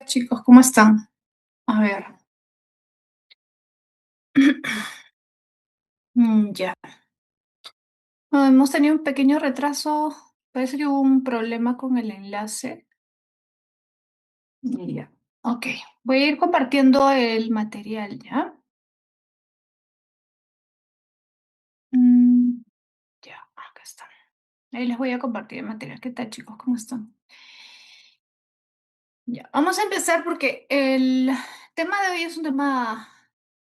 Chicos, ¿cómo están? A ver, ya. Hemos tenido un pequeño retraso. Parece que hubo un problema con el enlace. Ya. Ok. Voy a ir compartiendo el material, ¿ya? Mm, ya, acá está. Ahí les voy a compartir el material. ¿Qué tal, chicos? ¿Cómo están? Ya. Vamos a empezar porque el tema de hoy es un tema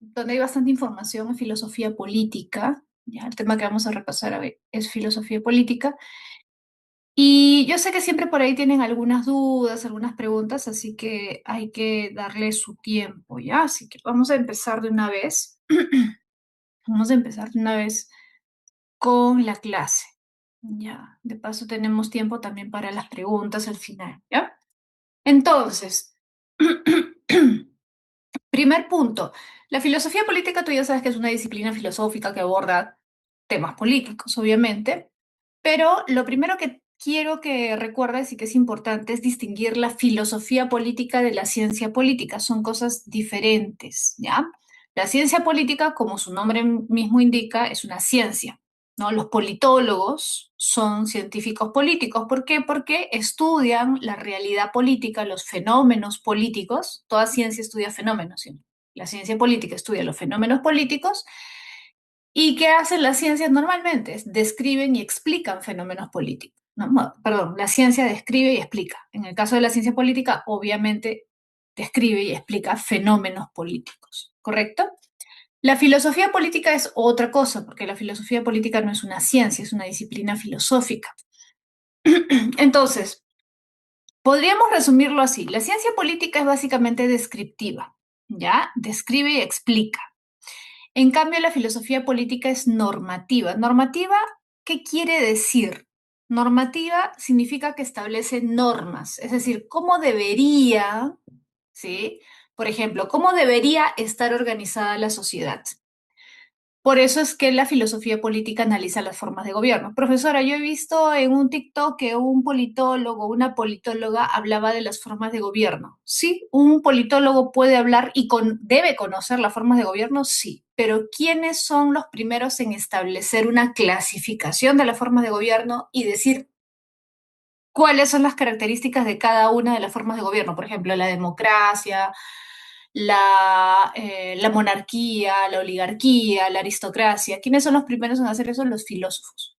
donde hay bastante información en filosofía política. Ya, el tema que vamos a repasar hoy es filosofía política. Y yo sé que siempre por ahí tienen algunas dudas, algunas preguntas, así que hay que darle su tiempo, ¿ya? Así que vamos a empezar de una vez. Vamos a empezar de una vez con la clase. Ya, de paso tenemos tiempo también para las preguntas al final, ¿ya? Entonces, primer punto. La filosofía política, tú ya sabes que es una disciplina filosófica que aborda temas políticos, obviamente, pero lo primero que quiero que recuerdes y que es importante es distinguir la filosofía política de la ciencia política. Son cosas diferentes, ¿ya? La ciencia política, como su nombre mismo indica, es una ciencia, ¿no? Los politólogos son científicos políticos. ¿Por qué? Porque estudian la realidad política, los fenómenos políticos. Toda ciencia estudia fenómenos, ¿sí? La ciencia política estudia los fenómenos políticos. ¿Y qué hacen las ciencias normalmente? Describen y explican fenómenos políticos. No, perdón, la ciencia describe y explica. En el caso de la ciencia política, obviamente describe y explica fenómenos políticos, ¿correcto? La filosofía política es otra cosa, porque la filosofía política no es una ciencia, es una disciplina filosófica. Entonces, podríamos resumirlo así. La ciencia política es básicamente descriptiva, ¿ya? Describe y explica. En cambio, la filosofía política es normativa. ¿Normativa qué quiere decir? Normativa significa que establece normas, es decir, cómo debería, ¿sí? Por ejemplo, cómo debería estar organizada la sociedad. Por eso es que la filosofía política analiza las formas de gobierno. Profesora, yo he visto en un TikTok que un politólogo, una politóloga hablaba de las formas de gobierno. Sí, un politólogo puede hablar y debe conocer las formas de gobierno, sí. Pero ¿quiénes son los primeros en establecer una clasificación de las formas de gobierno y decir cuáles son las características de cada una de las formas de gobierno? Por ejemplo, la democracia, la monarquía, la oligarquía, la aristocracia. ¿Quiénes son los primeros en hacer eso? Los filósofos.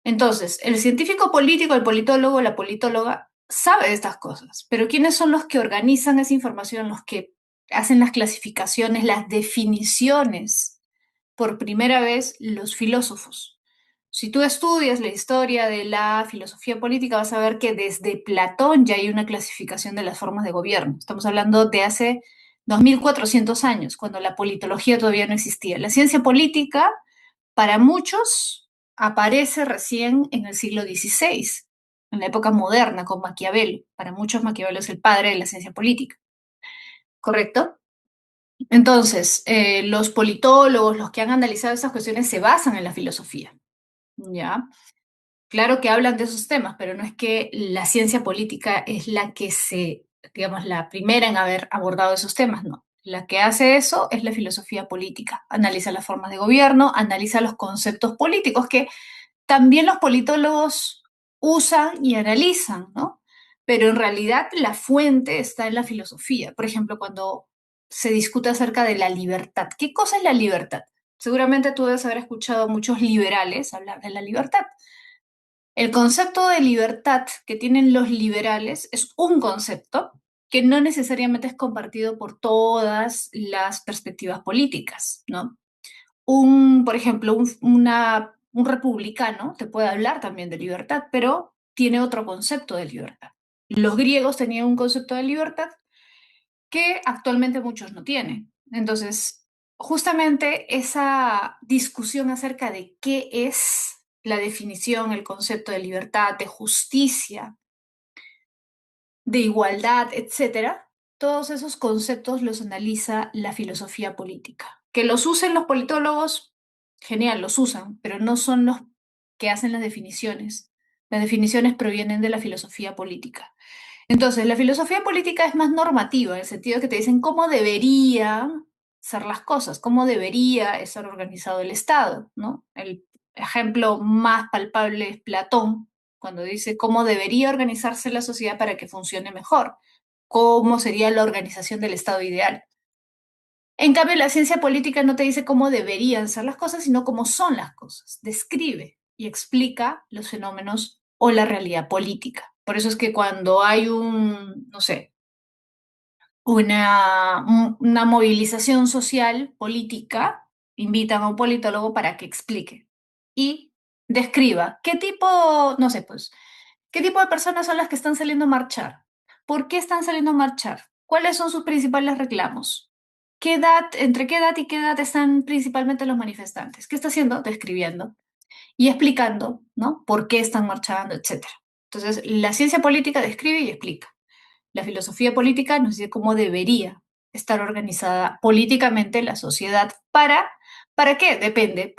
Entonces, el científico político, el politólogo, la politóloga, sabe de estas cosas, pero ¿quiénes son los que organizan esa información, los que hacen las clasificaciones, las definiciones? Por primera vez, los filósofos. Si tú estudias la historia de la filosofía política, vas a ver que desde Platón ya hay una clasificación de las formas de gobierno. Estamos hablando de hace 2400 años, cuando la politología todavía no existía. La ciencia política, para muchos, aparece recién en el siglo XVI, en la época moderna, con Maquiavelo. Para muchos, Maquiavelo es el padre de la ciencia política, ¿correcto? Entonces, los politólogos, los que han analizado estas cuestiones, se basan en la filosofía, ¿ya? Claro que hablan de esos temas, pero no es que la ciencia política es la que digamos, la primera en haber abordado esos temas, no. La que hace eso es la filosofía política. Analiza las formas de gobierno, analiza los conceptos políticos que también los politólogos usan y analizan, ¿no? Pero en realidad la fuente está en la filosofía. Por ejemplo, cuando se discute acerca de la libertad. ¿Qué cosa es la libertad? Seguramente tú debes haber escuchado a muchos liberales hablar de la libertad. El concepto de libertad que tienen los liberales es un concepto que no necesariamente es compartido por todas las perspectivas políticas, ¿no? Por ejemplo, un republicano te puede hablar también de libertad, pero tiene otro concepto de libertad. Los griegos tenían un concepto de libertad que actualmente muchos no tienen. Entonces, justamente esa discusión acerca de qué es la definición, el concepto de libertad, de justicia, de igualdad, etcétera, todos esos conceptos los analiza la filosofía política. Que los usen los politólogos, genial, los usan, pero no son los que hacen las definiciones. Las definiciones provienen de la filosofía política. Entonces, la filosofía política es más normativa, en el sentido que te dicen cómo deberían ser las cosas, cómo debería estar organizado el Estado, ¿no? El ejemplo más palpable es Platón, cuando dice cómo debería organizarse la sociedad para que funcione mejor, cómo sería la organización del Estado ideal. En cambio, la ciencia política no te dice cómo deberían ser las cosas, sino cómo son las cosas. Describe y explica los fenómenos o la realidad política. Por eso es que cuando hay no sé, una movilización social política, invitan a un politólogo para que explique y describa qué tipo, no sé, pues, qué tipo de personas son las que están saliendo a marchar, por qué están saliendo a marchar, cuáles son sus principales reclamos, qué edad, entre qué edad y qué edad están principalmente los manifestantes, qué está haciendo, describiendo y explicando, ¿no? Por qué están marchando, etcétera. Entonces, la ciencia política describe y explica. La filosofía política nos dice cómo debería estar organizada políticamente la sociedad. ¿Para qué? Depende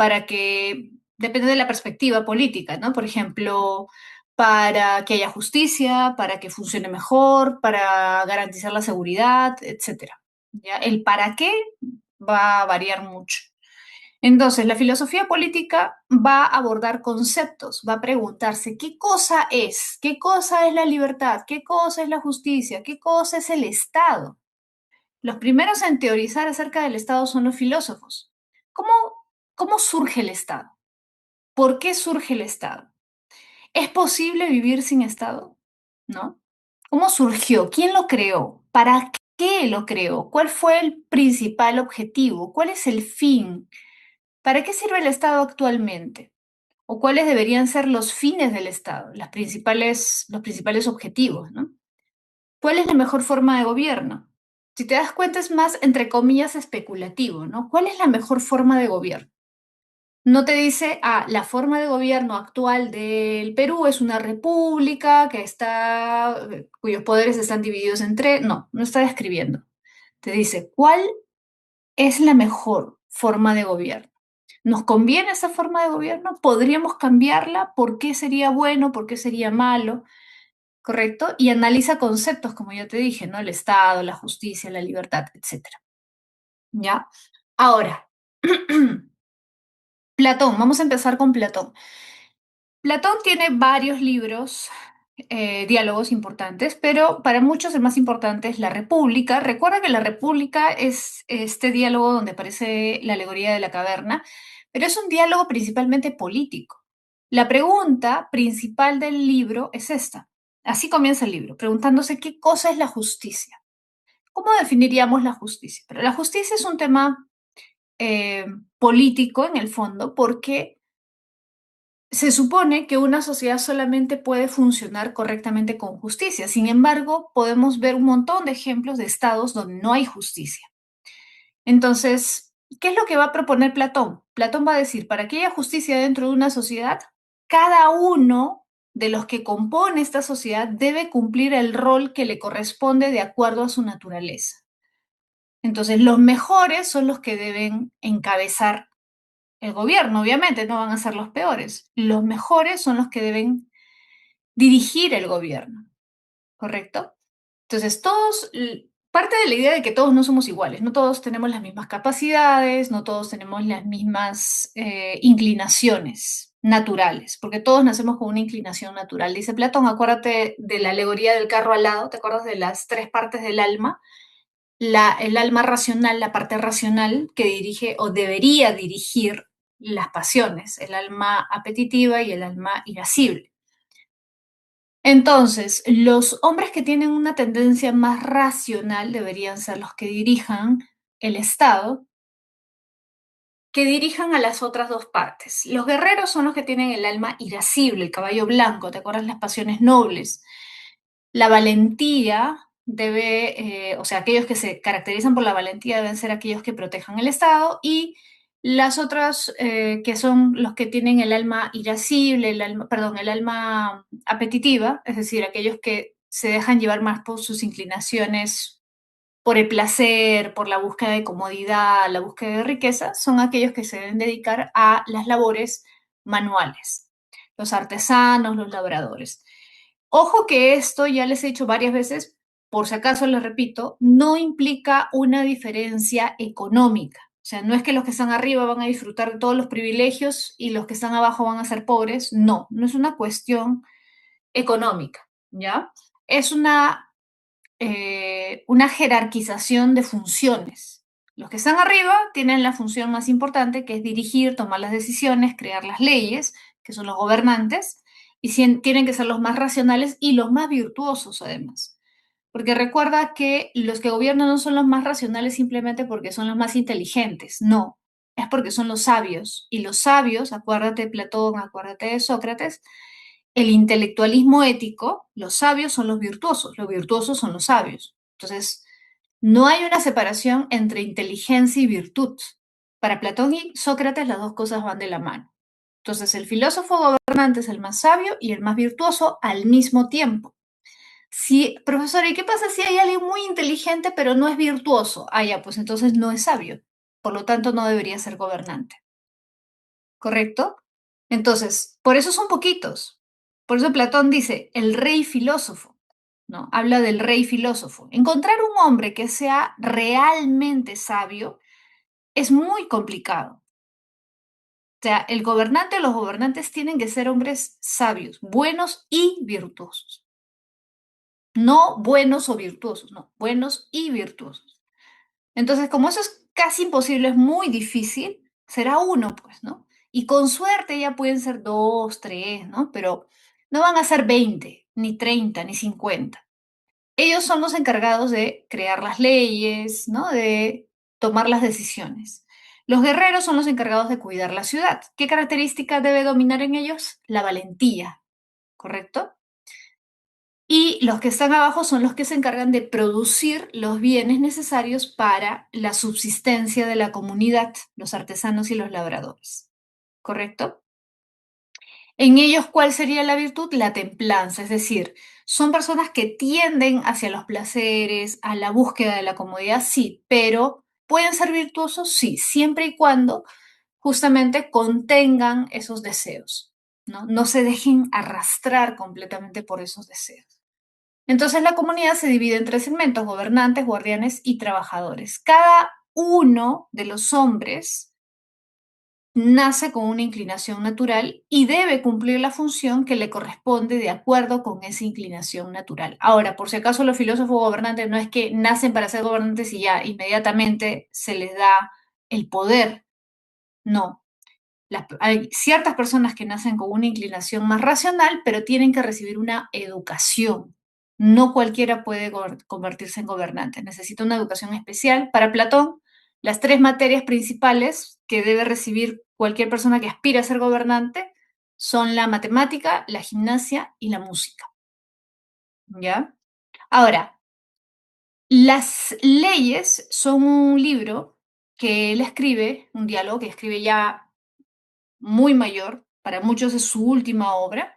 de la perspectiva política, ¿no? Por ejemplo, para que haya justicia, para que funcione mejor, para garantizar la seguridad, etcétera. ¿Ya? El para qué va a variar mucho. Entonces, la filosofía política va a abordar conceptos, va a preguntarse qué cosa es la libertad, qué cosa es la justicia, qué cosa es el Estado. Los primeros en teorizar acerca del Estado son los filósofos. ¿Cómo, cómo surge el Estado? ¿Por qué surge el Estado? ¿Es posible vivir sin Estado? ¿No? ¿Cómo surgió? ¿Quién lo creó? ¿Para qué lo creó? ¿Cuál fue el principal objetivo? ¿Cuál es el fin? ¿Para qué sirve el Estado actualmente? ¿O cuáles deberían ser los fines del Estado, los principales objetivos, ¿no? ¿Cuál es la mejor forma de gobierno? Si te das cuenta es más, entre comillas, especulativo, ¿no? ¿Cuál es la mejor forma de gobierno? No te dice, la forma de gobierno actual del Perú es una república cuyos poderes están divididos entre... No, no está describiendo. Te dice, ¿cuál es la mejor forma de gobierno? ¿Nos conviene esa forma de gobierno? ¿Podríamos cambiarla? ¿Por qué sería bueno? ¿Por qué sería malo? ¿Correcto? Y analiza conceptos, como ya te dije, ¿no? El Estado, la justicia, la libertad, etcétera. ¿Ya? Ahora, Platón, vamos a empezar con Platón. Platón tiene varios libros, diálogos importantes, pero para muchos el más importante es La República. Recuerda que La República es este diálogo donde aparece la alegoría de la caverna, pero es un diálogo principalmente político. La pregunta principal del libro es esta. Así comienza el libro, preguntándose qué cosa es la justicia. ¿Cómo definiríamos la justicia? Pero la justicia es un tema eh, político en el fondo porque se supone que una sociedad solamente puede funcionar correctamente con justicia. Sin embargo, podemos ver un montón de ejemplos de estados donde no hay justicia. Entonces, ¿qué es lo que va a proponer Platón? Platón va a decir, para que haya justicia dentro de una sociedad, cada uno de los que compone esta sociedad debe cumplir el rol que le corresponde de acuerdo a su naturaleza. Entonces, los mejores son los que deben encabezar el gobierno, obviamente, no van a ser los peores. Los mejores son los que deben dirigir el gobierno, ¿correcto? Entonces, parte de la idea de que todos no somos iguales, no todos tenemos las mismas capacidades, no todos tenemos las mismas inclinaciones naturales, porque todos nacemos con una inclinación natural. Dice Platón, acuérdate de la alegoría del carro alado, ¿te acuerdas de las tres partes del alma? El alma racional, la parte racional que dirige o debería dirigir las pasiones, el alma apetitiva y el alma irascible. Entonces, los hombres que tienen una tendencia más racional deberían ser los que dirijan el Estado, que dirijan a las otras dos partes. Los guerreros son los que tienen el alma irascible, el caballo blanco, ¿te acuerdas? Las pasiones nobles. La valentía o sea, aquellos que se caracterizan por la valentía deben ser aquellos que protejan el Estado y las otras que son los que tienen el alma irascible, el alma apetitiva, es decir, aquellos que se dejan llevar más por sus inclinaciones, por el placer, por la búsqueda de comodidad, la búsqueda de riqueza, son aquellos que se deben dedicar a las labores manuales, los artesanos, los labradores. Ojo que esto, ya les he dicho varias veces, por si acaso les repito, no implica una diferencia económica. O sea, no es que los que están arriba van a disfrutar de todos los privilegios y los que están abajo van a ser pobres. No, no es una cuestión económica, ¿ya? Es una jerarquización de funciones. Los que están arriba tienen la función más importante, que es dirigir, tomar las decisiones, crear las leyes, que son los gobernantes, y tienen que ser los más racionales y los más virtuosos, además. Porque recuerda que los que gobiernan no son los más racionales simplemente porque son los más inteligentes, no, es porque son los sabios. Y los sabios, acuérdate de Platón, acuérdate de Sócrates, el intelectualismo ético, los sabios son los virtuosos son los sabios. Entonces, no hay una separación entre inteligencia y virtud. Para Platón y Sócrates las dos cosas van de la mano. Entonces, el filósofo gobernante es el más sabio y el más virtuoso al mismo tiempo. Sí, profesor, ¿y qué pasa si hay alguien muy inteligente pero no es virtuoso? Ah, ya, pues entonces no es sabio. Por lo tanto, no debería ser gobernante. ¿Correcto? Entonces, por eso son poquitos. Por eso Platón dice el rey filósofo, ¿no? Habla del rey filósofo. Encontrar un hombre que sea realmente sabio es muy complicado. O sea, el gobernante o los gobernantes tienen que ser hombres sabios, buenos y virtuosos. No buenos o virtuosos, no, buenos y virtuosos. Entonces, como eso es casi imposible, es muy difícil, será uno, pues, ¿no? Y con suerte ya pueden ser dos, tres, ¿no? Pero no van a ser 20, ni 30, ni 50. Ellos son los encargados de crear las leyes, ¿no? De tomar las decisiones. Los guerreros son los encargados de cuidar la ciudad. ¿Qué característica debe dominar en ellos? La valentía, ¿correcto? Y los que están abajo son los que se encargan de producir los bienes necesarios para la subsistencia de la comunidad, los artesanos y los labradores. ¿Correcto? En ellos, ¿cuál sería la virtud? La templanza, es decir, son personas que tienden hacia los placeres, a la búsqueda de la comodidad, sí, pero pueden ser virtuosos, sí, siempre y cuando justamente contengan esos deseos, ¿no? No se dejen arrastrar completamente por esos deseos. Entonces la comunidad se divide en tres segmentos: gobernantes, guardianes y trabajadores. Cada uno de los hombres nace con una inclinación natural y debe cumplir la función que le corresponde de acuerdo con esa inclinación natural. Ahora, por si acaso los filósofos gobernantes no es que nacen para ser gobernantes y ya inmediatamente se les da el poder, no. Hay ciertas personas que nacen con una inclinación más racional, pero tienen que recibir una educación. No cualquiera puede convertirse en gobernante, necesita una educación especial. Para Platón, las tres materias principales que debe recibir cualquier persona que aspira a ser gobernante son la matemática, la gimnasia y la música. ¿Ya? Ahora, las leyes son un libro que él escribe, un diálogo que escribe ya muy mayor, para muchos es su última obra,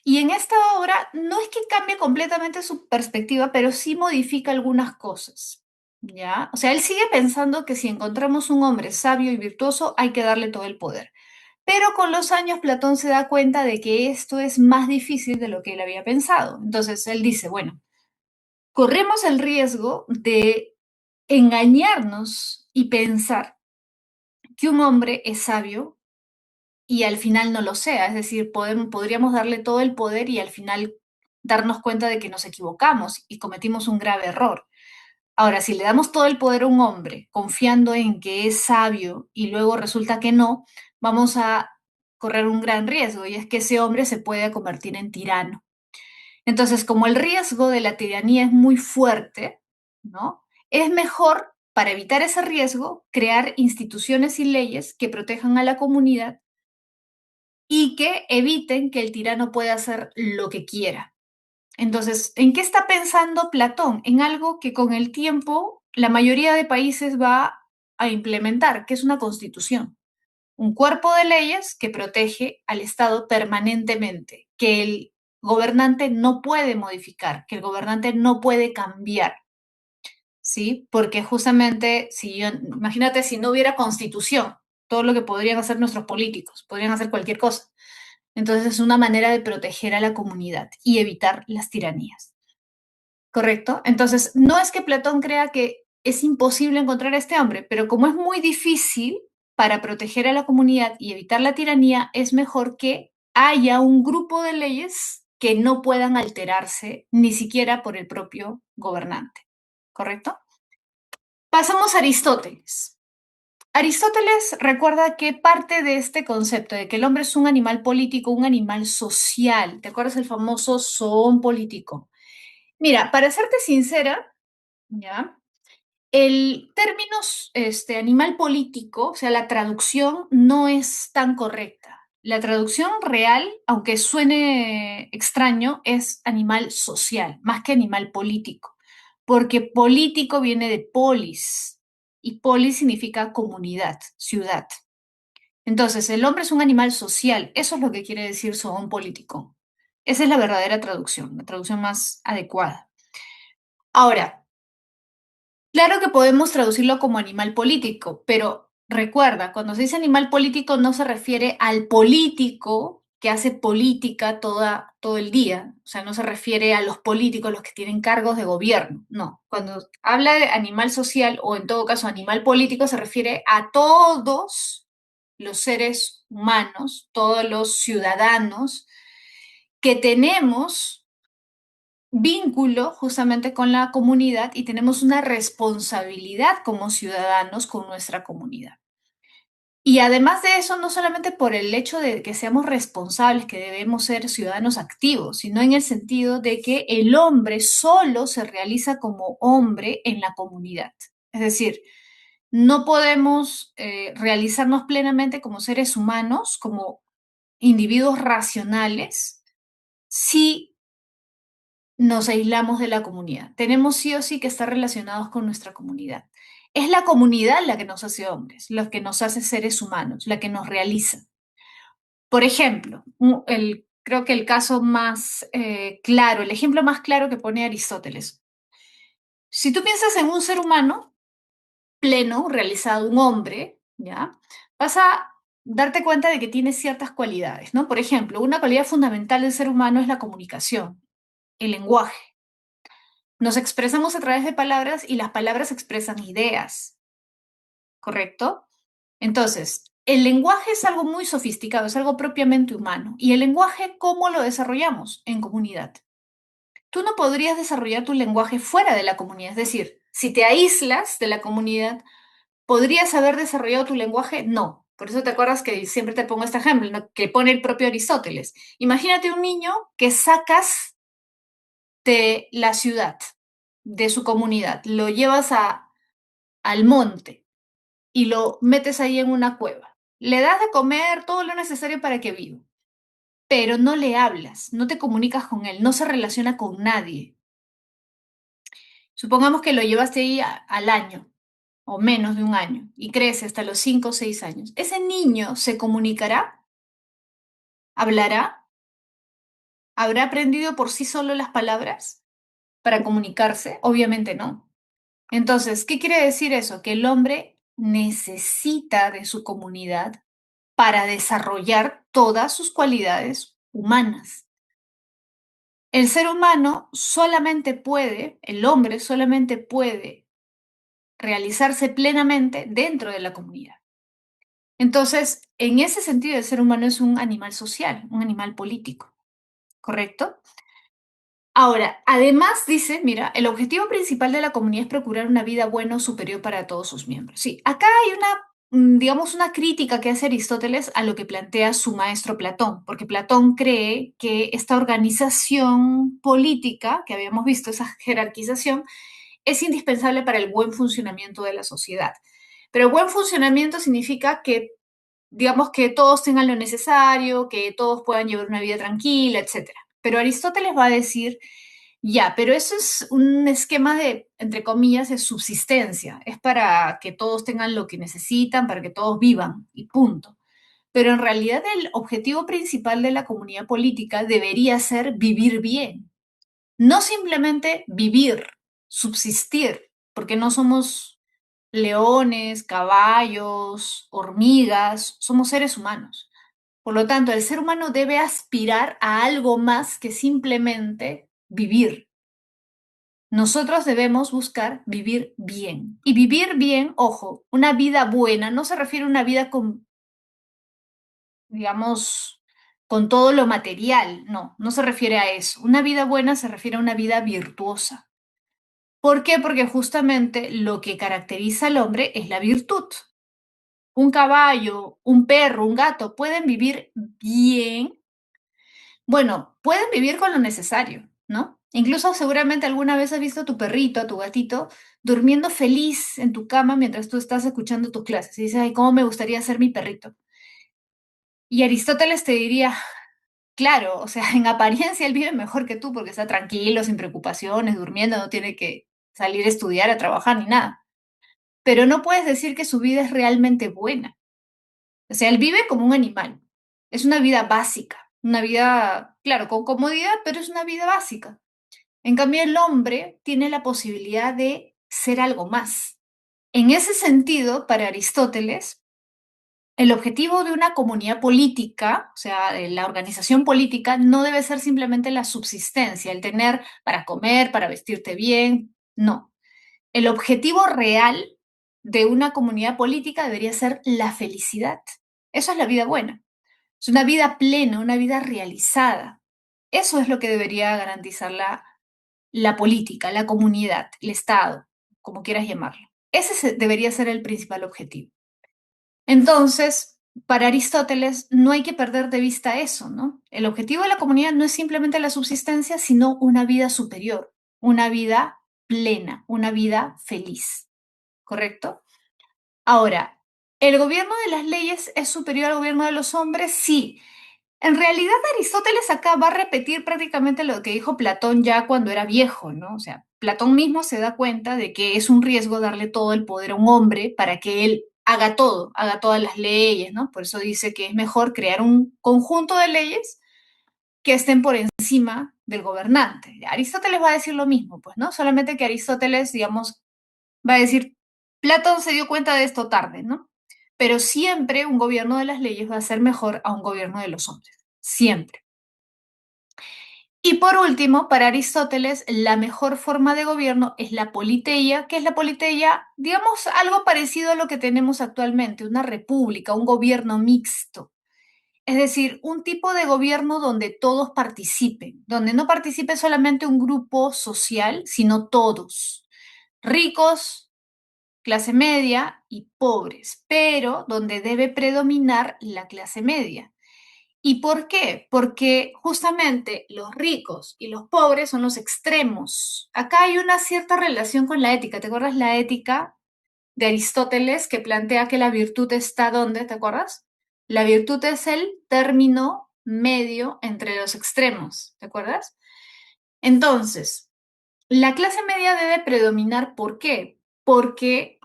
y en esta obra no es que cambie completamente su perspectiva, pero sí modifica algunas cosas, ¿ya? O sea, él sigue pensando que si encontramos un hombre sabio y virtuoso, hay que darle todo el poder. Pero con los años Platón se da cuenta de que esto es más difícil de lo que él había pensado. Entonces él dice, bueno, corremos el riesgo de engañarnos y pensar que un hombre es sabio y al final no lo sea. Es decir, podríamos darle todo el poder y al final darnos cuenta de que nos equivocamos y cometimos un grave error. Ahora, si le damos todo el poder a un hombre confiando en que es sabio y luego resulta que no, vamos a correr un gran riesgo y es que ese hombre se puede convertir en tirano. Entonces, como el riesgo de la tiranía es muy fuerte, ¿no? Es mejor, para evitar ese riesgo, crear instituciones y leyes que protejan a la comunidad y que eviten que el tirano pueda hacer lo que quiera. Entonces, ¿en qué está pensando Platón? En algo que con el tiempo la mayoría de países va a implementar, que es una constitución, un cuerpo de leyes que protege al Estado permanentemente, que el gobernante no puede modificar, que el gobernante no puede cambiar, ¿sí? Porque justamente, imagínate si no hubiera constitución, todo lo que podrían hacer nuestros políticos, podrían hacer cualquier cosa. Entonces es una manera de proteger a la comunidad y evitar las tiranías. ¿Correcto? Entonces, no es que Platón crea que es imposible encontrar a este hombre, pero como es muy difícil para proteger a la comunidad y evitar la tiranía, es mejor que haya un grupo de leyes que no puedan alterarse ni siquiera por el propio gobernante. ¿Correcto? Pasamos a Aristóteles. Aristóteles recuerda que parte de este concepto de que el hombre es un animal político, un animal social. ¿Te acuerdas el famoso zoon político? Mira, para serte sincera, ¿ya? El término animal político, o sea, la traducción no es tan correcta. La traducción real, aunque suene extraño, es animal social, más que animal político, porque político viene de polis y polis significa comunidad, ciudad. Entonces, el hombre es un animal social, eso es lo que quiere decir zoon político. Esa es la verdadera traducción, la traducción más adecuada. Ahora, claro que podemos traducirlo como animal político, pero recuerda, cuando se dice animal político no se refiere al político que hace política todo el día, o sea, no se refiere a los políticos, los que tienen cargos de gobierno, no. Cuando habla de animal social o en todo caso animal político se refiere a todos los seres humanos, todos los ciudadanos que tenemos vínculo justamente con la comunidad y tenemos una responsabilidad como ciudadanos con nuestra comunidad. Y además de eso, no solamente por el hecho de que seamos responsables, que debemos ser ciudadanos activos, sino en el sentido de que el hombre solo se realiza como hombre en la comunidad. Es decir, no podemos realizarnos plenamente como seres humanos, como individuos racionales, si nos aislamos de la comunidad. Tenemos sí o sí que estar relacionados con nuestra comunidad. Es la comunidad la que nos hace hombres, la que nos hace seres humanos, la que nos realiza. Por ejemplo, creo que el caso más claro, el ejemplo más claro que pone Aristóteles. Si tú piensas en un ser humano pleno, realizado, un hombre, ¿ya? Vas a darte cuenta de que tiene ciertas cualidades, ¿no? Por ejemplo, una cualidad fundamental del ser humano es la comunicación, el lenguaje. Nos expresamos a través de palabras y las palabras expresan ideas, ¿correcto? Entonces, el lenguaje es algo muy sofisticado, es algo propiamente humano. ¿Y el lenguaje cómo lo desarrollamos? En comunidad. Tú no podrías desarrollar tu lenguaje fuera de la comunidad, es decir, si te aíslas de la comunidad, ¿podrías haber desarrollado tu lenguaje? No. Por eso te acuerdas que siempre te pongo este ejemplo, ¿no? Que pone el propio Aristóteles. Imagínate un niño que sacas de la ciudad, de su comunidad, lo llevas al monte y lo metes ahí en una cueva. Le das de comer todo lo necesario para que viva, pero no le hablas, no te comunicas con él, no se relaciona con nadie. Supongamos que lo llevaste ahí al año o menos de un año y crece hasta los 5 o 6 años. ¿Ese niño se comunicará? ¿Hablará? ¿Habrá aprendido por sí solo las palabras para comunicarse? Obviamente no. Entonces, ¿qué quiere decir eso? Que el hombre necesita de su comunidad para desarrollar todas sus cualidades humanas. El ser humano solamente puede, el hombre solamente puede realizarse plenamente dentro de la comunidad. Entonces, en ese sentido, el ser humano es un animal social, un animal político, ¿correcto? Ahora, además dice, mira, el objetivo principal de la comunidad es procurar una vida buena o superior para todos sus miembros. Sí, acá hay digamos, una crítica que hace Aristóteles a lo que plantea su maestro Platón, porque Platón cree que esta organización política que habíamos visto, esa jerarquización, es indispensable para el buen funcionamiento de la sociedad. Pero el buen funcionamiento significa que, digamos, que todos tengan lo necesario, que todos puedan llevar una vida tranquila, etcétera. Pero Aristóteles va a decir, ya, pero eso es un esquema de, entre comillas, de subsistencia. Es para que todos tengan lo que necesitan, para que todos vivan y punto. Pero en realidad el objetivo principal de la comunidad política debería ser vivir bien. No simplemente vivir, subsistir, porque no somos leones, caballos, hormigas, somos seres humanos. Por lo tanto, el ser humano debe aspirar a algo más que simplemente vivir. Nosotros debemos buscar vivir bien. Y vivir bien, ojo, una vida buena no se refiere a una vida con, digamos, con todo lo material. No, no se refiere a eso. Una vida buena se refiere a una vida virtuosa. ¿Por qué? Porque justamente lo que caracteriza al hombre es la virtud. Un caballo, un perro, un gato pueden vivir bien. Bueno, pueden vivir con lo necesario, ¿no? Incluso seguramente alguna vez has visto a tu perrito, a tu gatito, durmiendo feliz en tu cama mientras tú estás escuchando tus clases. Y dices, ay, cómo me gustaría ser mi perrito. Y Aristóteles te diría, claro, o sea, en apariencia él vive mejor que tú porque está tranquilo, sin preocupaciones, durmiendo, no tiene que salir a estudiar, a trabajar ni nada. Pero no puedes decir que su vida es realmente buena. O sea, él vive como un animal. Es una vida básica, una vida, claro, con comodidad, pero es una vida básica. En cambio, el hombre tiene la posibilidad de ser algo más. En ese sentido, para Aristóteles, el objetivo de una comunidad política, o sea, de la organización política, no debe ser simplemente la subsistencia, el tener para comer, para vestirte bien, no. El objetivo real de una comunidad política debería ser la felicidad. Eso es la vida buena. Es una vida plena, una vida realizada. Eso es lo que debería garantizar la política, la comunidad, el Estado, como quieras llamarlo. Debería ser el principal objetivo. Entonces, para Aristóteles no hay que perder de vista eso, ¿no? El objetivo de la comunidad no es simplemente la subsistencia, sino una vida superior, una vida plena, una vida feliz, ¿correcto? Ahora, ¿el gobierno de las leyes es superior al gobierno de los hombres? Sí. En realidad, Aristóteles acá va a repetir prácticamente lo que dijo Platón ya cuando era viejo, ¿no? O sea, Platón mismo se da cuenta de que es un riesgo darle todo el poder a un hombre para que él haga todo, haga todas las leyes, ¿no? Por eso dice que es mejor crear un conjunto de leyes que estén por encima del gobernante. Aristóteles va a decir lo mismo, pues, ¿no? Solamente que Aristóteles, digamos, va a decir, Platón se dio cuenta de esto tarde, ¿no? Pero siempre un gobierno de las leyes va a ser mejor a un gobierno de los hombres. Siempre. Y por último, para Aristóteles, la mejor forma de gobierno es la politeia. ¿Qué es la politeia? Digamos algo parecido a lo que tenemos actualmente, una república, un gobierno mixto. Es decir, un tipo de gobierno donde todos participen, donde no participe solamente un grupo social, sino todos, ricos, clase media y pobres, pero donde debe predominar la clase media. ¿Y por qué? Porque justamente los ricos y los pobres son los extremos. Acá hay una cierta relación con la ética. ¿Te acuerdas la ética de Aristóteles que plantea que la virtud está ¿dónde? ¿Te acuerdas? La virtud es el término medio entre los extremos. ¿Te acuerdas? Entonces, la clase media debe predominar. ¿Por qué? Porque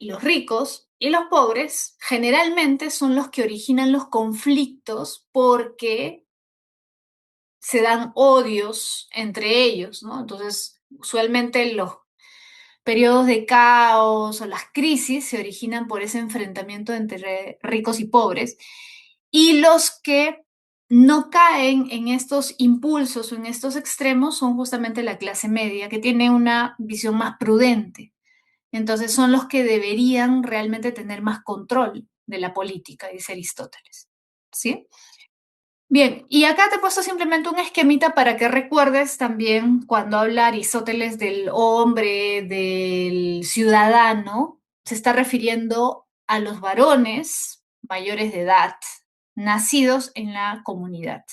los ricos y los pobres generalmente son los que originan los conflictos porque se dan odios entre ellos, ¿no? Entonces, usualmente los periodos de caos o las crisis se originan por ese enfrentamiento entre ricos y pobres. Y los que no caen en estos impulsos o en estos extremos son justamente la clase media, que tiene una visión más prudente. Entonces son los que deberían realmente tener más control de la política, dice Aristóteles. ¿Sí? Bien, y acá te he puesto simplemente un esquemita para que recuerdes también cuando habla Aristóteles del hombre, del ciudadano, se está refiriendo a los varones mayores de edad, nacidos en la comunidad,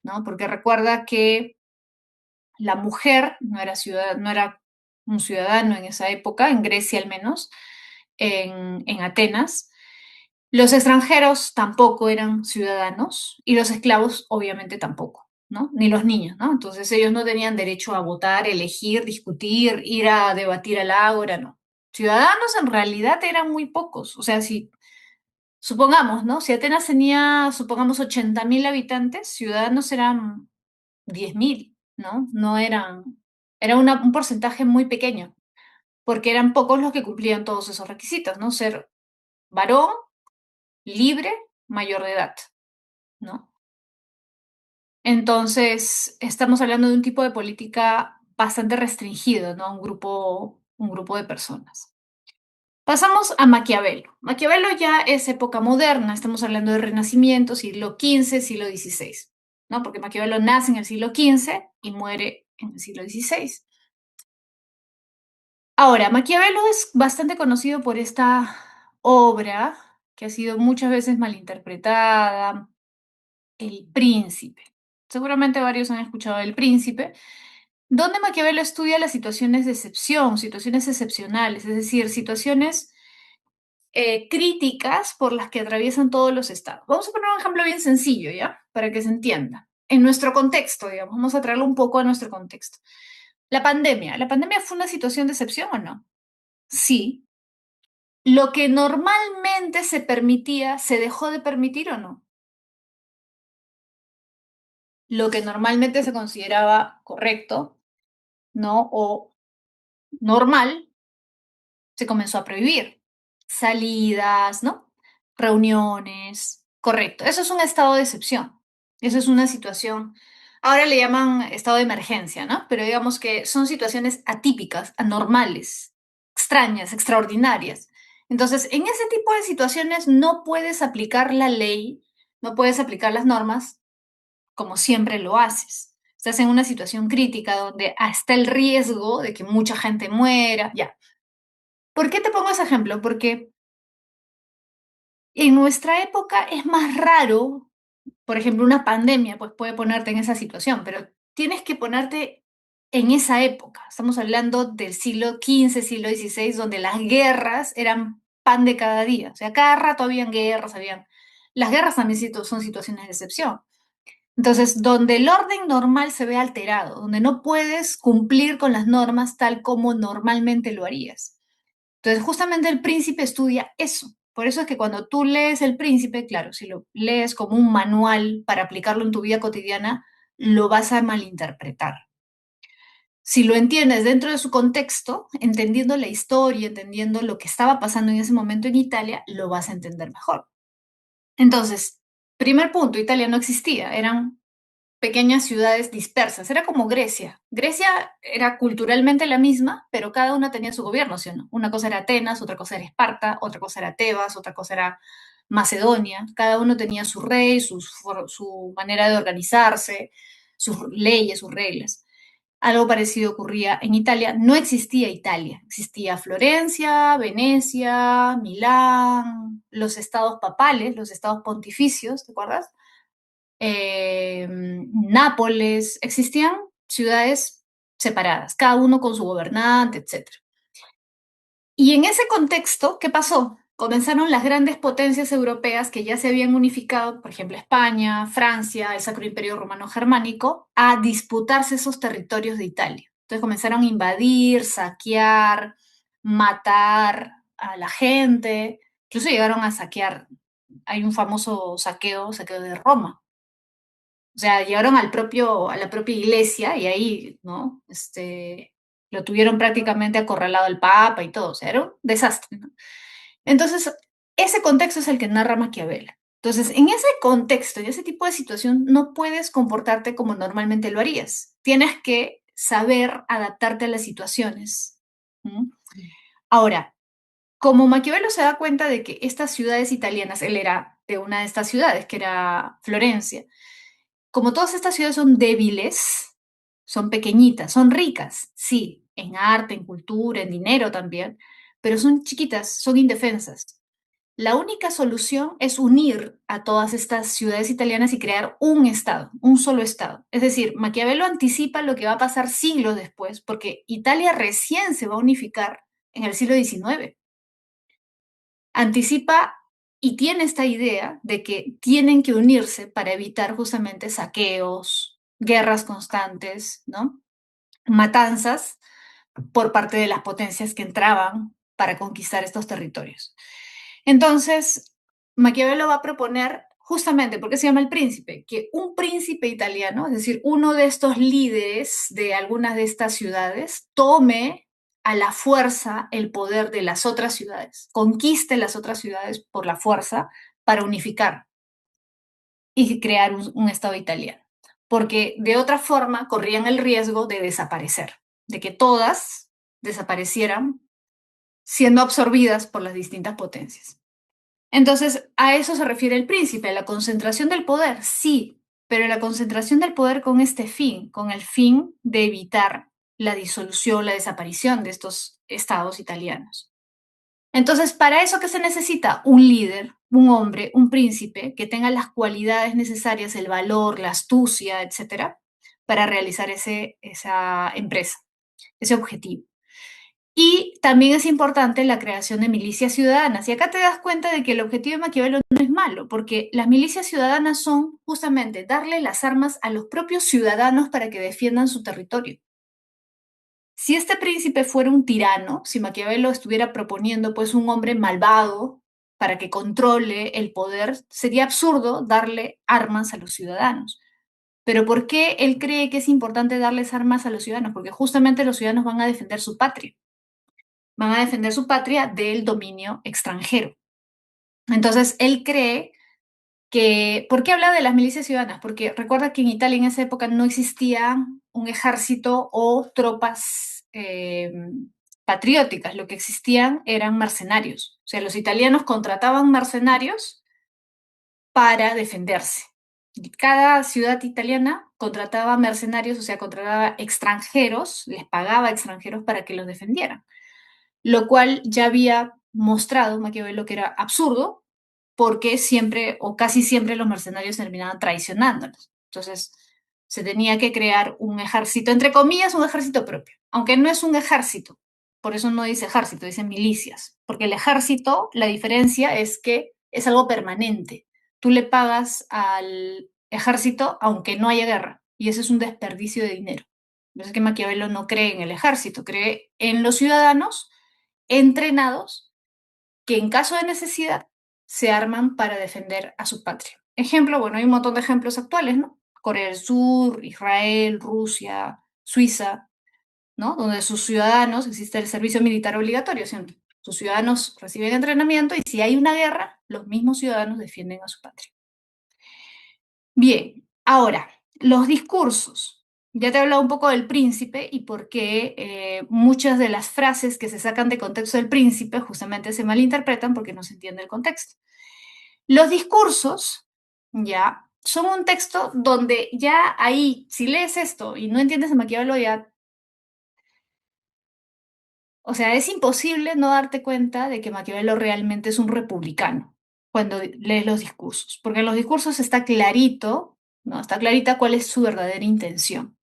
¿no? Porque recuerda que la mujer no era un ciudadano en esa época, en Grecia al menos, en Atenas. Los extranjeros tampoco eran ciudadanos y los esclavos obviamente tampoco, ¿no? Ni los niños, ¿no? Entonces ellos no tenían derecho a votar, elegir, discutir, ir a debatir al ágora, no. Ciudadanos en realidad eran muy pocos. O sea, si supongamos, ¿no? Si Atenas tenía, supongamos, 80.000 habitantes, ciudadanos eran 10.000, ¿no? No eran, era un porcentaje muy pequeño, porque eran pocos los que cumplían todos esos requisitos, ¿no? Ser varón, libre, mayor de edad. ¿no? Entonces, estamos hablando de un tipo de política bastante restringido, ¿no? Un grupo de personas. Pasamos a Maquiavelo. Maquiavelo ya es época moderna, estamos hablando de Renacimiento, siglo XV, siglo XVI, ¿no? Porque Maquiavelo nace en el siglo XV y muere en el siglo XVI. Ahora, Maquiavelo es bastante conocido por esta obra que ha sido muchas veces malinterpretada, El Príncipe. Seguramente varios han escuchado El Príncipe, donde Maquiavelo estudia las situaciones de excepción, situaciones excepcionales, es decir, situaciones críticas por las que atraviesan todos los estados. Vamos a poner un ejemplo bien sencillo, ¿ya? Para que se entienda. En nuestro contexto, digamos, vamos a traerlo un poco a nuestro contexto. La pandemia. ¿La pandemia fue una situación de excepción o no? Sí. ¿Lo que normalmente se permitía, se dejó de permitir o no? Lo que normalmente se consideraba correcto, ¿no? O normal, se comenzó a prohibir. Salidas, ¿no? Reuniones, correcto. Eso es un estado de excepción. Eso es una situación, ahora le llaman estado de emergencia, ¿no? Pero digamos que son situaciones atípicas, anormales, extrañas, extraordinarias. Entonces, en ese tipo de situaciones no puedes aplicar la ley, no puedes aplicar las normas como siempre lo haces. Estás en una situación crítica donde está el riesgo de que mucha gente muera, ya. ¿Por qué te pongo ese ejemplo? Porque en nuestra época es más raro, por ejemplo, una pandemia, pues puede ponerte en esa situación, pero tienes que ponerte en esa época. Estamos hablando del siglo XV, siglo XVI, donde las guerras eran pan de cada día. O sea, cada rato habían guerras, habían... Las guerras también son situaciones de excepción. Entonces, donde el orden normal se ve alterado, donde no puedes cumplir con las normas tal como normalmente lo harías. Entonces, justamente el príncipe estudia eso. Por eso es que cuando tú lees el príncipe, claro, si lo lees como un manual para aplicarlo en tu vida cotidiana, lo vas a malinterpretar. Si lo entiendes dentro de su contexto, entendiendo la historia, entendiendo lo que estaba pasando en ese momento en Italia, lo vas a entender mejor. Entonces, primer punto, Italia no existía, eran pequeñas ciudades dispersas. Era como Grecia. Grecia era culturalmente la misma, pero cada una tenía su gobierno, ¿sí o no? Una cosa era Atenas, otra cosa era Esparta, otra cosa era Tebas, otra cosa era Macedonia. Cada uno tenía su rey, su manera de organizarse, sus leyes, sus reglas. Algo parecido ocurría en Italia. No existía Italia. Existía Florencia, Venecia, Milán, los estados papales, los estados pontificios, ¿te acuerdas? Nápoles, existían ciudades separadas, cada uno con su gobernante, etcétera. Y en ese contexto, ¿qué pasó? Comenzaron las grandes potencias europeas que ya se habían unificado, por ejemplo España, Francia, el Sacro Imperio Romano Germánico, a disputarse esos territorios de Italia. Entonces comenzaron a invadir, saquear, matar a la gente, incluso llegaron a saquear, hay un famoso saqueo de Roma. O sea, llegaron a la propia iglesia y ahí, ¿no? Lo tuvieron prácticamente acorralado el Papa y todo. O sea, era un desastre, ¿no? Entonces, ese contexto es el que narra Maquiavelo. Entonces, en ese contexto, en ese tipo de situación, no puedes comportarte como normalmente lo harías. Tienes que saber adaptarte a las situaciones. ¿Mm? Ahora, como Maquiavelo se da cuenta de que estas ciudades italianas, él era de una de estas ciudades, que era Florencia, como todas estas ciudades son débiles, son pequeñitas, son ricas, sí, en arte, en cultura, en dinero también, pero son chiquitas, son indefensas. La única solución es unir a todas estas ciudades italianas y crear un estado, un solo estado. Es decir, Maquiavelo anticipa lo que va a pasar siglos después, porque Italia recién se va a unificar en el siglo XIX. Anticipa y tiene esta idea de que tienen que unirse para evitar justamente saqueos, guerras constantes, ¿no? Matanzas por parte de las potencias que entraban para conquistar estos territorios. Entonces, Maquiavelo va a proponer, justamente, ¿por qué se llama el príncipe? Que un príncipe italiano, es decir, uno de estos líderes de algunas de estas ciudades, tome a la fuerza el poder de las otras ciudades, conquiste las otras ciudades por la fuerza para unificar. y crear un Estado italiano, porque de otra forma corrían el riesgo de desaparecer, de que todas desaparecieran siendo absorbidas por las distintas potencias. Entonces, a eso se refiere el príncipe, a la concentración del poder, sí, pero la concentración del poder con este fin, con el fin de evitar la disolución, la desaparición de estos estados italianos. Entonces, ¿para eso qué se necesita? Un líder, un hombre, un príncipe que tenga las cualidades necesarias, el valor, la astucia, etcétera, para realizar esa empresa, ese objetivo. Y también es importante la creación de milicias ciudadanas. Y acá te das cuenta de que el objetivo de Maquiavelo no es malo, porque las milicias ciudadanas son justamente darle las armas a los propios ciudadanos para que defiendan su territorio. Si este príncipe fuera un tirano, si Maquiavelo estuviera proponiendo pues un hombre malvado para que controle el poder, sería absurdo darle armas a los ciudadanos. Pero ¿por qué él cree que es importante darles armas a los ciudadanos? Porque justamente los ciudadanos van a defender su patria, van a defender su patria del dominio extranjero. Entonces, él cree que, ¿por qué habla de las milicias ciudadanas? Porque recuerda que en Italia en esa época no existía un ejército o tropas patrióticas, lo que existían eran mercenarios. O sea, los italianos contrataban mercenarios para defenderse. Cada ciudad italiana contrataba mercenarios, o sea, contrataba extranjeros, les pagaba extranjeros para que los defendieran, lo cual ya había mostrado Maquiavelo que era absurdo, porque siempre o casi siempre los mercenarios terminaban traicionándolos. Entonces, se tenía que crear un ejército, entre comillas, un ejército propio, aunque no es un ejército. Por eso no dice ejército, dice milicias, porque el ejército, la diferencia es que es algo permanente. Tú le pagas al ejército aunque no haya guerra, y ese es un desperdicio de dinero. Por eso es que Maquiavelo no cree en el ejército, cree en los ciudadanos entrenados que en caso de necesidad se arman para defender a su patria. Ejemplo, bueno, hay un montón de ejemplos actuales, ¿no? Corea del Sur, Israel, Rusia, Suiza, ¿no? Donde sus ciudadanos, existe el servicio militar obligatorio, ¿cierto? Sus ciudadanos reciben entrenamiento y si hay una guerra, los mismos ciudadanos defienden a su patria. Bien, ahora, los discursos. Ya te he hablado un poco del príncipe y por qué muchas de las frases que se sacan de contexto del príncipe justamente se malinterpretan porque no se entiende el contexto. Los discursos, ya, son un texto donde ya ahí, si lees esto y no entiendes a Maquiavelo, ya, o sea, es imposible no darte cuenta de que Maquiavelo realmente es un republicano cuando lees los discursos, porque en los discursos está clarito, ¿no? Está clarita cuál es su verdadera intención.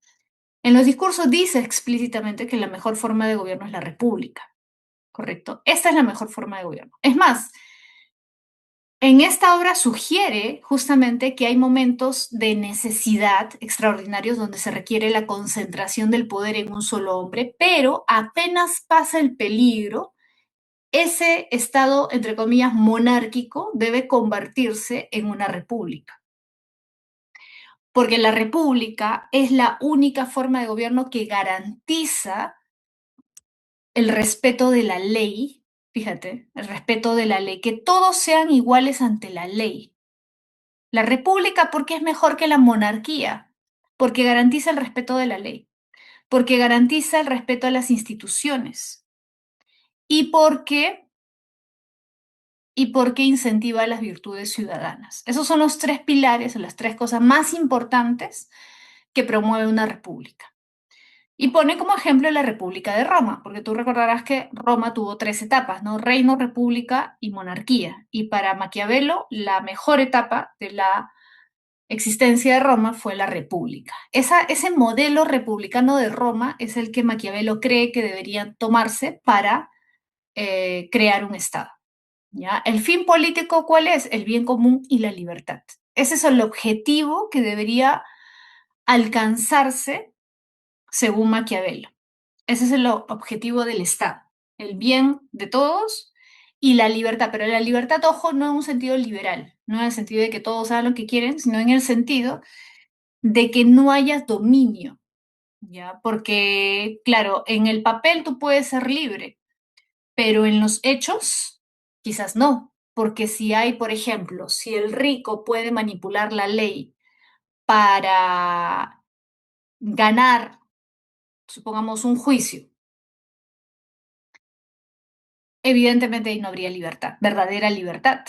En los discursos dice explícitamente que la mejor forma de gobierno es la república, ¿correcto? Esta es la mejor forma de gobierno. Es más, en esta obra sugiere justamente que hay momentos de necesidad extraordinarios donde se requiere la concentración del poder en un solo hombre, pero apenas pasa el peligro, ese estado, entre comillas, monárquico debe convertirse en una república. Porque la república es la única forma de gobierno que garantiza el respeto de la ley, fíjate, el respeto de la ley, que todos sean iguales ante la ley. La república, ¿por qué es mejor que la monarquía? Porque garantiza el respeto de la ley, porque garantiza el respeto a las instituciones y porque, y porque incentiva las virtudes ciudadanas. Esos son los tres pilares o las tres cosas más importantes que promueve una república. Y pone como ejemplo la República de Roma, porque tú recordarás que Roma tuvo tres etapas, ¿no? Reino, república y monarquía. Y para Maquiavelo, la mejor etapa de la existencia de Roma fue la república. Ese modelo republicano de Roma es el que Maquiavelo cree que debería tomarse para crear un Estado. ¿Ya? ¿El fin político cuál es? El bien común y la libertad. Ese es el objetivo que debería alcanzarse según Maquiavelo. Ese es el objetivo del Estado, el bien de todos y la libertad, pero la libertad, ojo, no en un sentido liberal, no en el sentido de que todos hagan lo que quieren, sino en el sentido de que no haya dominio, ¿ya? Porque, claro, en el papel tú puedes ser libre, pero en los hechos quizás no. porque si hay, por ejemplo, si el rico puede manipular la ley para ganar, supongamos, un juicio, evidentemente ahí no habría libertad, verdadera libertad,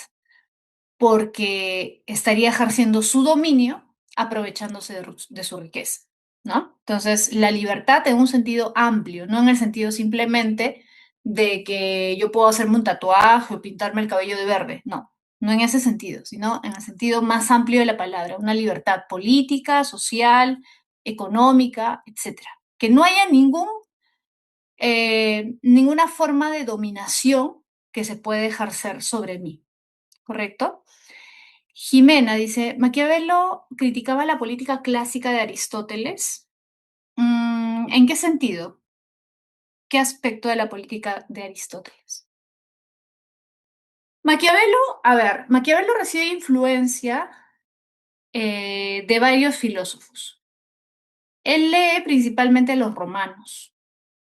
porque estaría ejerciendo su dominio aprovechándose de su riqueza, ¿no? Entonces, la libertad en un sentido amplio, no en el sentido simplemente de que yo puedo hacerme un tatuaje o pintarme el cabello de verde, no, no en ese sentido, sino en el sentido más amplio de la palabra, una libertad política, social, económica, etcétera. Que no haya ninguna forma de dominación que se puede ejercer sobre mí, ¿correcto? Jimena dice, Maquiavelo criticaba la política clásica de Aristóteles. ¿En qué sentido? ¿Qué aspecto de la política de Aristóteles? Maquiavelo, a ver, Maquiavelo recibe influencia de varios filósofos. Él lee principalmente a los romanos,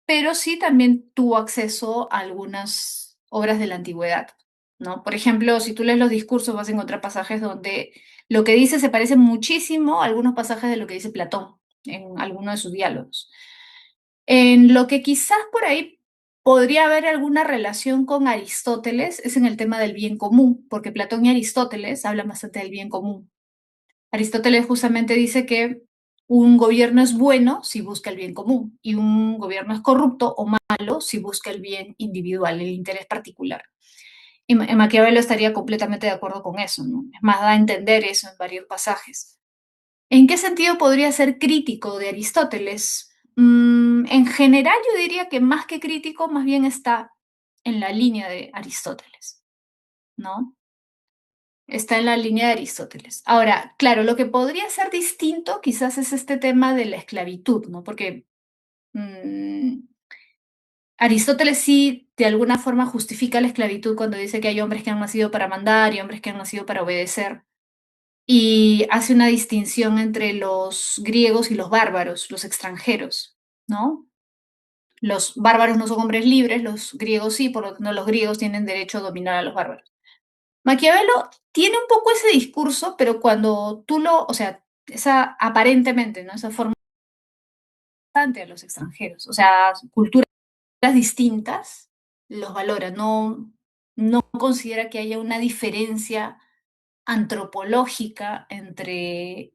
pero sí también tuvo acceso a algunas obras de la antigüedad, ¿no? Por ejemplo, si tú lees los discursos vas a encontrar pasajes donde lo que dice se parece muchísimo a algunos pasajes de lo que dice Platón en alguno de sus diálogos. En lo que quizás por ahí podría haber alguna relación con Aristóteles es en el tema del bien común, porque Platón y Aristóteles hablan bastante del bien común. Aristóteles justamente dice que un gobierno es bueno si busca el bien común y un gobierno es corrupto o malo si busca el bien individual, el interés particular. Y Maquiavelo estaría completamente de acuerdo con eso, ¿no? Es más, da a entender eso en varios pasajes. ¿En qué sentido podría ser crítico de Aristóteles? En general, yo diría que más que crítico, más bien está en la línea de Aristóteles, ¿no? Está en la línea de Aristóteles. Ahora, claro, lo que podría ser distinto quizás es este tema de la esclavitud, ¿no? Porque mm, Aristóteles sí de alguna forma justifica la esclavitud cuando dice que hay hombres que han nacido para mandar y hombres que han nacido para obedecer. Y hace una distinción entre los griegos y los bárbaros, los extranjeros, ¿no? Los bárbaros no son hombres libres, los griegos sí, por lo tanto los griegos tienen derecho a dominar a los bárbaros. Maquiavelo tiene un poco ese discurso, pero cuando tú o sea, esa aparentemente, ¿no? Esa forma bastante a los extranjeros, o sea, culturas distintas, los valora, no considera que haya una diferencia antropológica entre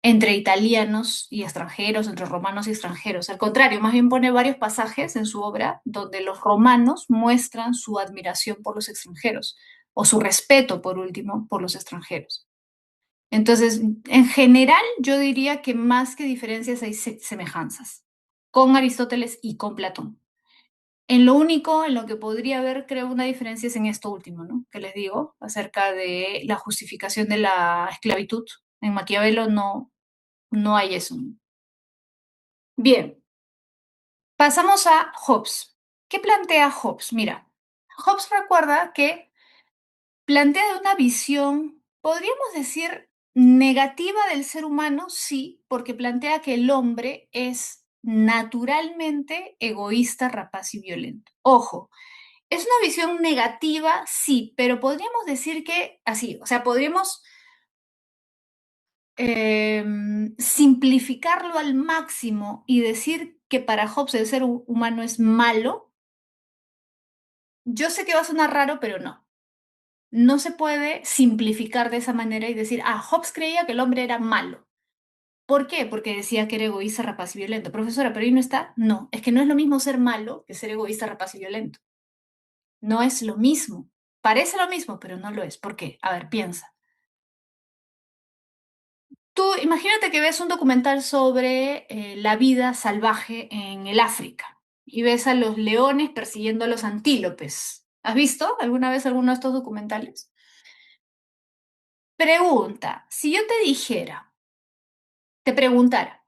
italianos y extranjeros, entre romanos y extranjeros. Al contrario, más bien pone varios pasajes en su obra donde los romanos muestran su admiración por los extranjeros o su respeto, por último, por los extranjeros. Entonces, en general, yo diría que más que diferencias hay semejanzas con Aristóteles y con Platón. En lo único en lo que podría haber, creo, una diferencia es en esto último, ¿no? Que les digo, acerca de la justificación de la esclavitud. En Maquiavelo no hay eso. Bien, pasamos a Hobbes. ¿Qué plantea Hobbes? Mira, Hobbes recuerda que plantea una visión, podríamos decir, negativa del ser humano, sí, porque plantea que el hombre es naturalmente egoísta, rapaz y violento. Ojo, es una visión negativa, sí, pero podríamos decir que así, o sea, podríamos simplificarlo al máximo y decir que para Hobbes el ser humano es malo. Yo sé que va a sonar raro, pero no. No se puede simplificar de esa manera y decir, Hobbes creía que el hombre era malo. ¿Por qué? Porque decía que era egoísta, rapaz y violento. Profesora, pero ahí no está. No, es que no es lo mismo ser malo que ser egoísta, rapaz y violento. No es lo mismo. Parece lo mismo, pero no lo es. ¿Por qué? A ver, piensa. Tú imagínate que ves un documental sobre la vida salvaje en el África y ves a los leones persiguiendo a los antílopes. ¿Has visto alguna vez alguno de estos documentales? Pregunta, si yo te dijera, te preguntara,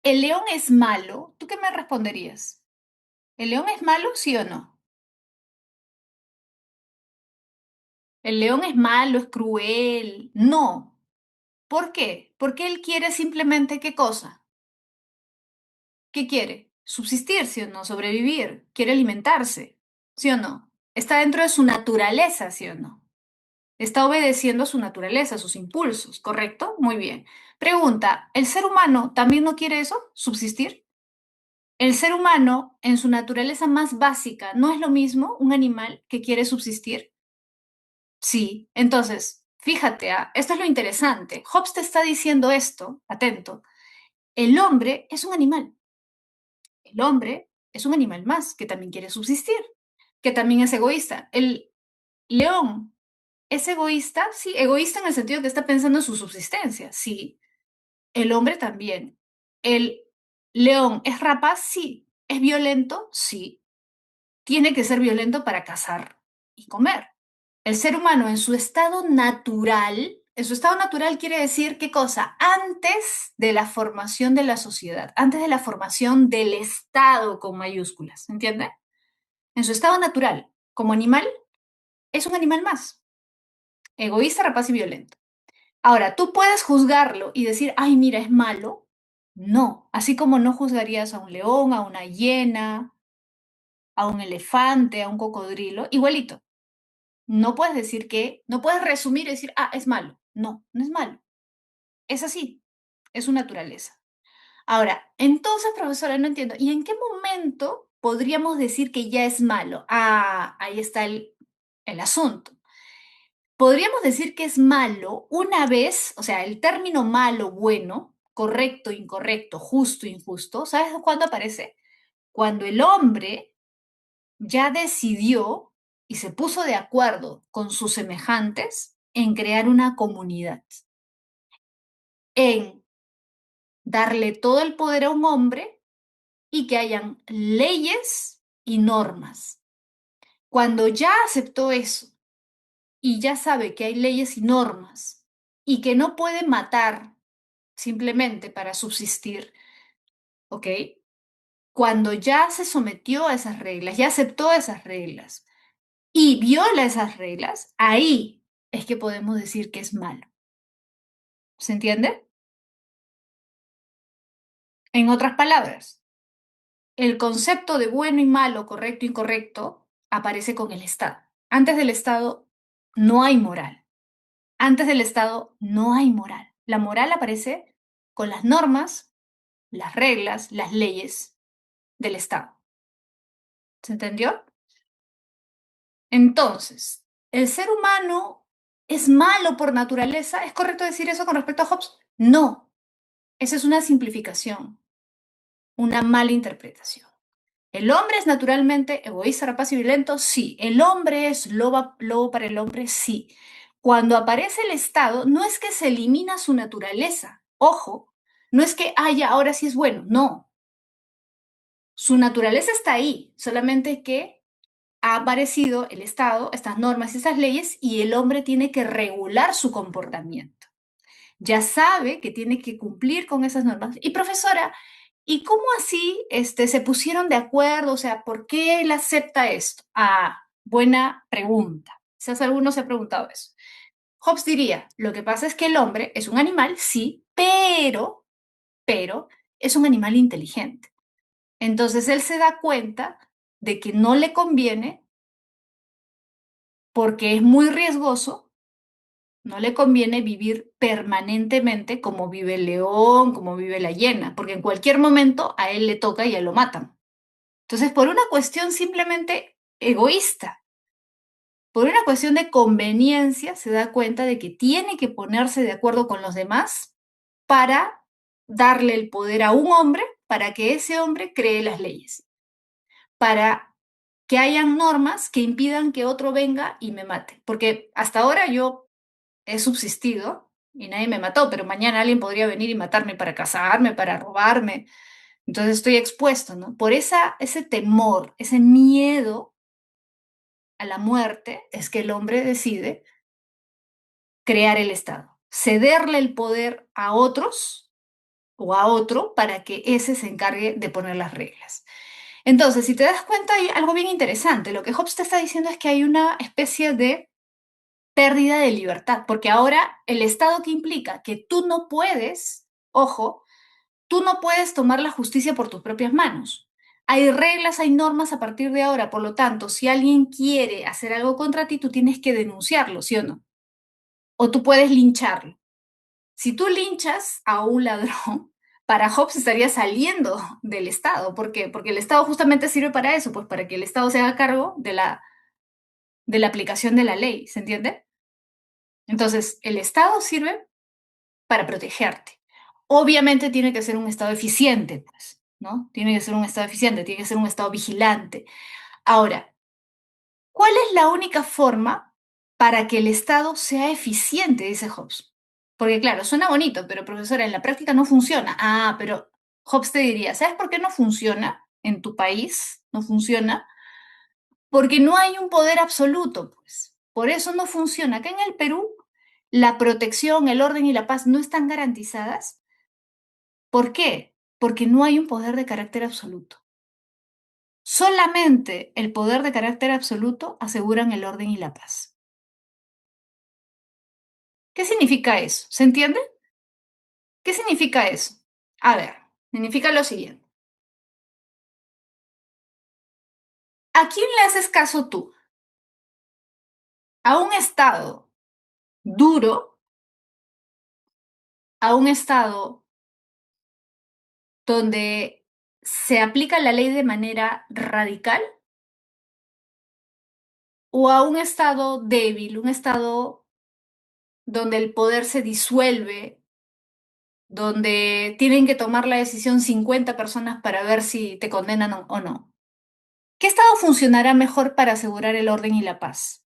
¿el león es malo? ¿Tú qué me responderías? ¿El león es malo, sí o no? ¿El león es malo, es cruel? No. ¿Por qué? Porque él quiere simplemente qué cosa. ¿Qué quiere? Subsistir, ¿sí o no? Sobrevivir. Quiere alimentarse, ¿sí o no? Está dentro de su naturaleza, ¿sí o no? Está obedeciendo a su naturaleza, a sus impulsos, ¿correcto? Muy bien. Pregunta, ¿el ser humano también no quiere eso? ¿Subsistir? El ser humano, en su naturaleza más básica, ¿no es lo mismo un animal que quiere subsistir? Sí. Entonces, fíjate, esto es lo interesante. Hobbes te está diciendo esto, atento. El hombre es un animal. El hombre es un animal más que también quiere subsistir, que también es egoísta. El león es egoísta, sí, egoísta en el sentido que está pensando en su subsistencia, sí. El hombre también. El león es rapaz, sí. ¿Es violento? Sí. Tiene que ser violento para cazar y comer. El ser humano en su estado natural quiere decir qué cosa, antes de la formación de la sociedad, antes de la formación del Estado con mayúsculas, ¿entiende? En su estado natural, como animal, es un animal más, egoísta, rapaz y violento. Ahora, tú puedes juzgarlo y decir, ay, mira, es malo. No, así como no juzgarías a un león, a una hiena, a un elefante, a un cocodrilo, igualito. No puedes decir no puedes resumir y decir, es malo. No, no es malo. Es así, es su naturaleza. Ahora, entonces, profesora, no entiendo, ¿y en qué momento podríamos decir que ya es malo? Ahí está el asunto. Podríamos decir que es malo una vez, o sea, el término malo, bueno, correcto, incorrecto, justo, injusto, ¿sabes cuándo aparece? Cuando el hombre ya decidió y se puso de acuerdo con sus semejantes en crear una comunidad, en darle todo el poder a un hombre y que hayan leyes y normas. Cuando ya aceptó eso y ya sabe que hay leyes y normas y que no puede matar simplemente para subsistir, ¿ok? Cuando ya se sometió a esas reglas, ya aceptó esas reglas y viola esas reglas, ahí es que podemos decir que es malo. ¿Se entiende? En otras palabras, el concepto de bueno y malo, correcto y incorrecto, aparece con el Estado. Antes del Estado no hay moral. Antes del Estado no hay moral. La moral aparece con las normas, las reglas, las leyes del Estado. ¿Se entendió? Entonces, ¿el ser humano es malo por naturaleza? ¿Es correcto decir eso con respecto a Hobbes? No, esa es una simplificación, una mala interpretación. ¿El hombre es naturalmente egoísta, rapaz y violento? Sí. ¿El hombre es lobo para el hombre? Sí. Cuando aparece el Estado, no es que se elimina su naturaleza. Ojo, no es que, ya, ahora sí es bueno. No. Su naturaleza está ahí, solamente que ha aparecido el Estado, estas normas y estas leyes, y el hombre tiene que regular su comportamiento. Ya sabe que tiene que cumplir con esas normas. Y profesora, ¿y cómo así se pusieron de acuerdo? O sea, ¿por qué él acepta esto? Buena pregunta. Quizás alguno se ha preguntado eso. Hobbes diría, lo que pasa es que el hombre es un animal, sí, pero es un animal inteligente. Entonces él se da cuenta de que no le conviene porque es muy riesgoso, no le conviene vivir permanentemente como vive el león, como vive la hiena, porque en cualquier momento a él le toca y a él lo matan. Entonces, por una cuestión simplemente egoísta, por una cuestión de conveniencia, se da cuenta de que tiene que ponerse de acuerdo con los demás para darle el poder a un hombre, para que ese hombre cree las leyes, para que hayan normas que impidan que otro venga y me mate. Porque hasta ahora yo he subsistido y nadie me mató, pero mañana alguien podría venir y matarme para casarme, para robarme. Entonces estoy expuesto, ¿no? Por ese temor, ese miedo a la muerte, es que el hombre decide crear el Estado, cederle el poder a otros o a otro para que ese se encargue de poner las reglas. Entonces, si te das cuenta, hay algo bien interesante. Lo que Hobbes te está diciendo es que hay una especie de pérdida de libertad, porque ahora el Estado que implica que tú no puedes, ojo, tú no puedes tomar la justicia por tus propias manos. Hay reglas, hay normas a partir de ahora, por lo tanto, si alguien quiere hacer algo contra ti, tú tienes que denunciarlo, ¿sí o no? O tú puedes lincharlo. Si tú linchas a un ladrón, para Hobbes estaría saliendo del Estado. ¿Por qué? Porque el Estado justamente sirve para eso, pues para que el Estado se haga cargo de la aplicación de la ley, ¿se entiende? Entonces, el Estado sirve para protegerte. Obviamente tiene que ser un Estado eficiente, pues, ¿no? Tiene que ser un Estado eficiente, tiene que ser un Estado vigilante. Ahora, ¿cuál es la única forma para que el Estado sea eficiente? Dice Hobbes. Porque claro, suena bonito, pero profesora, en la práctica no funciona. Ah, pero Hobbes te diría, ¿sabes por qué no funciona en tu país? No funciona porque no hay un poder absoluto, pues. Por eso no funciona. Acá en el Perú, la protección, el orden y la paz no están garantizadas. ¿Por qué? Porque no hay un poder de carácter absoluto. Solamente el poder de carácter absoluto aseguran el orden y la paz. ¿Qué significa eso? ¿Se entiende? ¿Qué significa eso? A ver, significa lo siguiente. ¿A quién le haces caso tú? ¿A un Estado duro? ¿A un Estado donde se aplica la ley de manera radical? ¿O a un Estado débil, un Estado donde el poder se disuelve, donde tienen que tomar la decisión 50 personas para ver si te condenan o no? ¿Qué Estado funcionará mejor para asegurar el orden y la paz?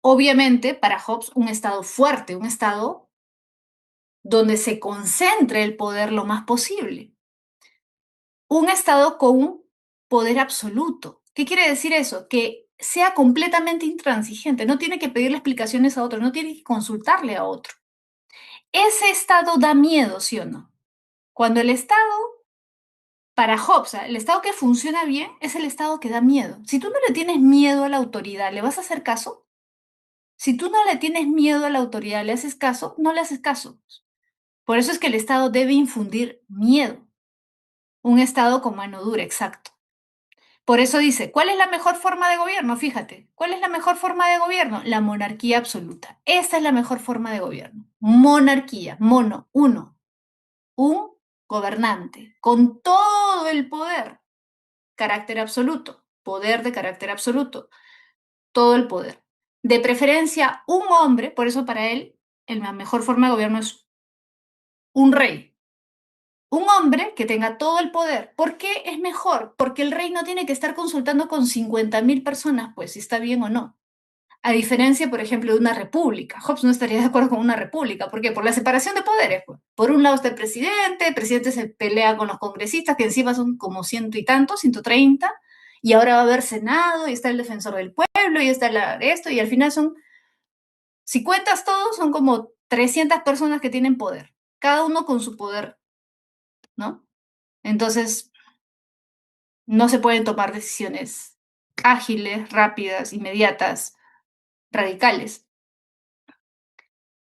Obviamente, para Hobbes, un Estado fuerte, un Estado donde se concentre el poder lo más posible. Un Estado con un poder absoluto. ¿Qué quiere decir eso? Que sea completamente intransigente, no tiene que pedirle explicaciones a otro, no tiene que consultarle a otro. Ese Estado da miedo, ¿sí o no? Cuando el Estado, para Hobbes, el Estado que funciona bien es el Estado que da miedo. Si tú no le tienes miedo a la autoridad, ¿le vas a hacer caso? Si tú no le tienes miedo a la autoridad, ¿le haces caso? No le haces caso. Por eso es que el Estado debe infundir miedo. Un Estado con mano dura, exacto. Por eso dice, ¿cuál es la mejor forma de gobierno? Fíjate, ¿cuál es la mejor forma de gobierno? La monarquía absoluta. Esta es la mejor forma de gobierno. Monarquía, mono, uno. Un gobernante con todo el poder, carácter absoluto, poder de carácter absoluto, todo el poder. De preferencia, un hombre, por eso para él la mejor forma de gobierno es un rey. Un hombre que tenga todo el poder. ¿Por qué es mejor? Porque el rey no tiene que estar consultando con 50.000 personas, pues, si está bien o no. A diferencia, por ejemplo, de una república. Hobbes no estaría de acuerdo con una república. ¿Por qué? Por la separación de poderes, pues. Por un lado está el presidente se pelea con los congresistas, que encima son como ciento y tantos, 130, y ahora va a haber Senado, y está el defensor del pueblo, y está esto, y al final son, si cuentas todos, son como 300 personas que tienen poder, cada uno con su poder, ¿no? Entonces, no se pueden tomar decisiones ágiles, rápidas, inmediatas, radicales.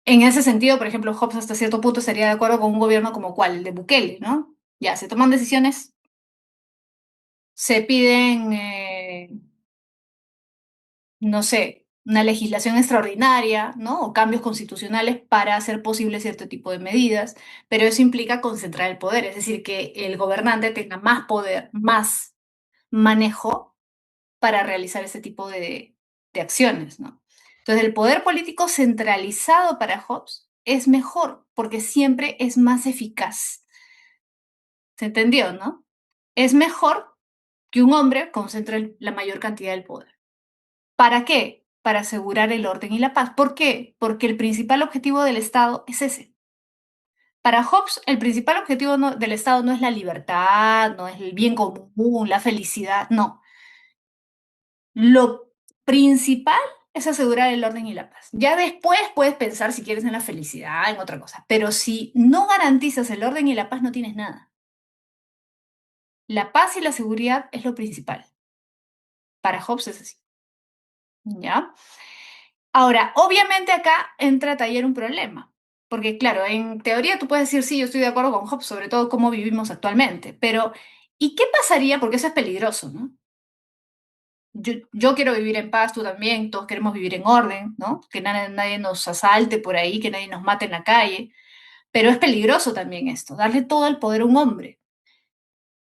En ese sentido, por ejemplo, Hobbes hasta cierto punto estaría de acuerdo con un gobierno como cuál, el de Bukele, ¿no? Ya, se toman decisiones, se piden, no sé, una legislación extraordinaria, ¿no? O cambios constitucionales para hacer posible cierto tipo de medidas, pero eso implica concentrar el poder, es decir, que el gobernante tenga más poder, más manejo para realizar ese tipo de acciones, ¿no? Entonces, el poder político centralizado para Hobbes es mejor porque siempre es más eficaz. ¿Se entendió, no? Es mejor que un hombre concentre la mayor cantidad del poder. ¿Para qué? Para asegurar el orden y la paz. ¿Por qué? Porque el principal objetivo del Estado es ese. Para Hobbes, el principal objetivo del Estado no es la libertad, no es el bien común, la felicidad, no. Lo principal es asegurar el orden y la paz. Ya después puedes pensar si quieres en la felicidad, en otra cosa, pero si no garantizas el orden y la paz, no tienes nada. La paz y la seguridad es lo principal. Para Hobbes es así. ¿Ya? Ahora, obviamente acá entra a taller un problema, porque claro, en teoría tú puedes decir, sí, yo estoy de acuerdo con Hobbes, sobre todo cómo vivimos actualmente, pero ¿Y qué pasaría? Porque eso es peligroso, ¿no? Yo quiero vivir en paz, tú también, todos queremos vivir en orden, ¿no? Que nadie nos asalte por ahí, que nadie nos mate en la calle, pero es peligroso también esto, darle todo el poder a un hombre.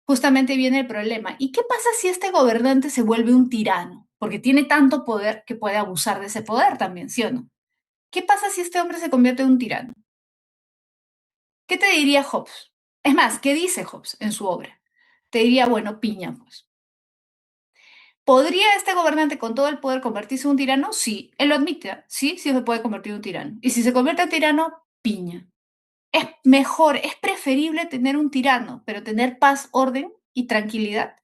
Justamente viene el problema. ¿Y qué pasa si este gobernante se vuelve un tirano? Porque tiene tanto poder que puede abusar de ese poder también, ¿sí o no? ¿Qué pasa si este hombre se convierte en un tirano? ¿Qué te diría Hobbes? Es más, ¿qué dice Hobbes en su obra? Te diría, bueno, piña, pues. ¿Podría este gobernante con todo el poder convertirse en un tirano? Sí, él lo admite, ¿ah? Sí, sí se puede convertir en un tirano. Y si se convierte en tirano, piña. Es mejor, es preferible tener un tirano, pero tener paz, orden y tranquilidad,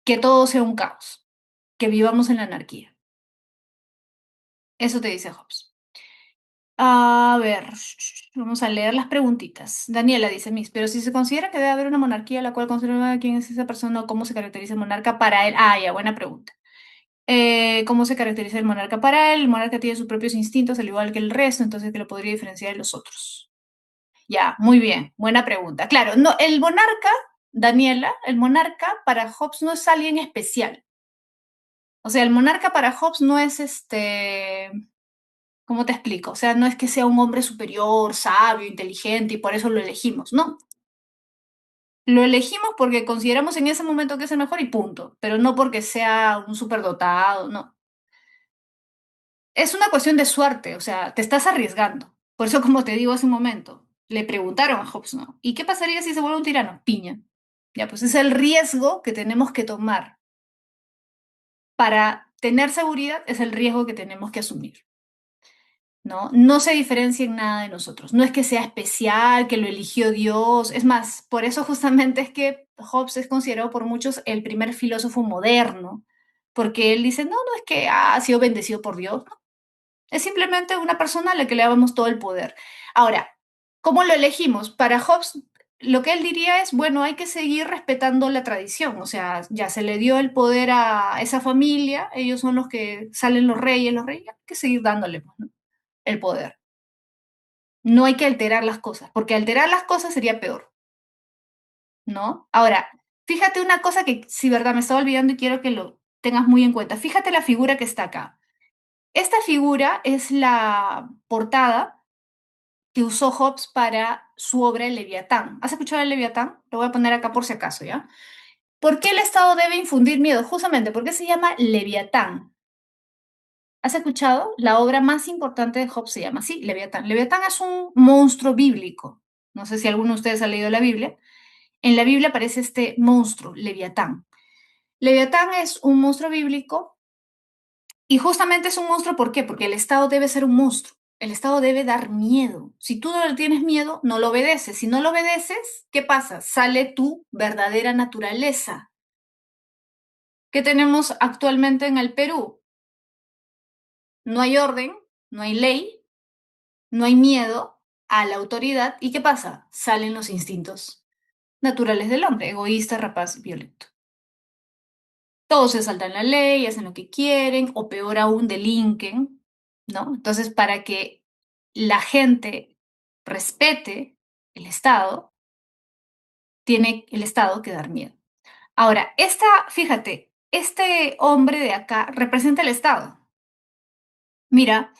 que todo sea un caos, que vivamos en la anarquía. Eso te dice Hobbes. A ver, vamos a leer las preguntitas. Daniela dice, Miss, pero si se considera que debe haber una monarquía, la cual conserva quién es esa persona o cómo se caracteriza el monarca para él. Ah, ya, buena pregunta. ¿Cómo se caracteriza el monarca para él? El monarca tiene sus propios instintos, al igual que el resto, entonces que lo podría diferenciar de los otros. Ya, muy bien, buena pregunta. Claro, no, el monarca, Daniela, el monarca para Hobbes no es alguien especial. O sea, el monarca para Hobbes no es ¿cómo te explico? O sea, no es que sea un hombre superior, sabio, inteligente y por eso lo elegimos, no. Lo elegimos porque consideramos en ese momento que es el mejor y punto, pero no porque sea un superdotado, no. Es una cuestión de suerte, o sea, te estás arriesgando. Por eso, como te digo hace un momento, le preguntaron a Hobbes, ¿no? ¿Y qué pasaría si se vuelve un tirano? Piña. Ya, pues es el riesgo que tenemos que tomar. Para tener seguridad es el riesgo que tenemos que asumir. ¿No? No se diferencia en nada de nosotros. No es que sea especial, que lo eligió Dios. Es más, por eso justamente es que Hobbes es considerado por muchos el primer filósofo moderno, porque él dice, no, no es que ha sido bendecido por Dios, no. Es simplemente una persona a la que le damos todo el poder. Ahora, ¿cómo lo elegimos? Para Hobbes, lo que él diría es, bueno, hay que seguir respetando la tradición, o sea, ya se le dio el poder a esa familia, ellos son los que salen los reyes, hay que seguir dándole, pues, ¿no? El poder. No hay que alterar las cosas, porque alterar las cosas sería peor, ¿no? Ahora, fíjate una cosa que, si verdad, me estaba olvidando y quiero que lo tengas muy en cuenta. Fíjate la figura que está acá. Esta figura es la portada que usó Hobbes para su obra El Leviatán. ¿Has escuchado el Leviatán? Lo voy a poner acá por si acaso, ¿ya? ¿Por qué el Estado debe infundir miedo? Justamente, ¿por qué se llama Leviatán? ¿Has escuchado? La obra más importante de Hobbes se llama así, Leviatán. Leviatán es un monstruo bíblico. No sé si alguno de ustedes ha leído la Biblia. En la Biblia aparece este monstruo, Leviatán. Leviatán es un monstruo bíblico y justamente es un monstruo, ¿por qué? Porque el Estado debe ser un monstruo. El Estado debe dar miedo. Si tú no le tienes miedo, no lo obedeces. Si no lo obedeces, ¿qué pasa? Sale tu verdadera naturaleza. ¿Qué tenemos actualmente en el Perú? No hay orden, no hay ley, no hay miedo a la autoridad. ¿Y qué pasa? Salen los instintos naturales del hombre, egoísta, rapaz, violento. Todos se saltan la ley, hacen lo que quieren, o peor aún, delinquen, ¿no? Entonces, para que la gente respete el Estado, tiene el Estado que dar miedo. Ahora, fíjate, este hombre de acá representa el Estado. Mira,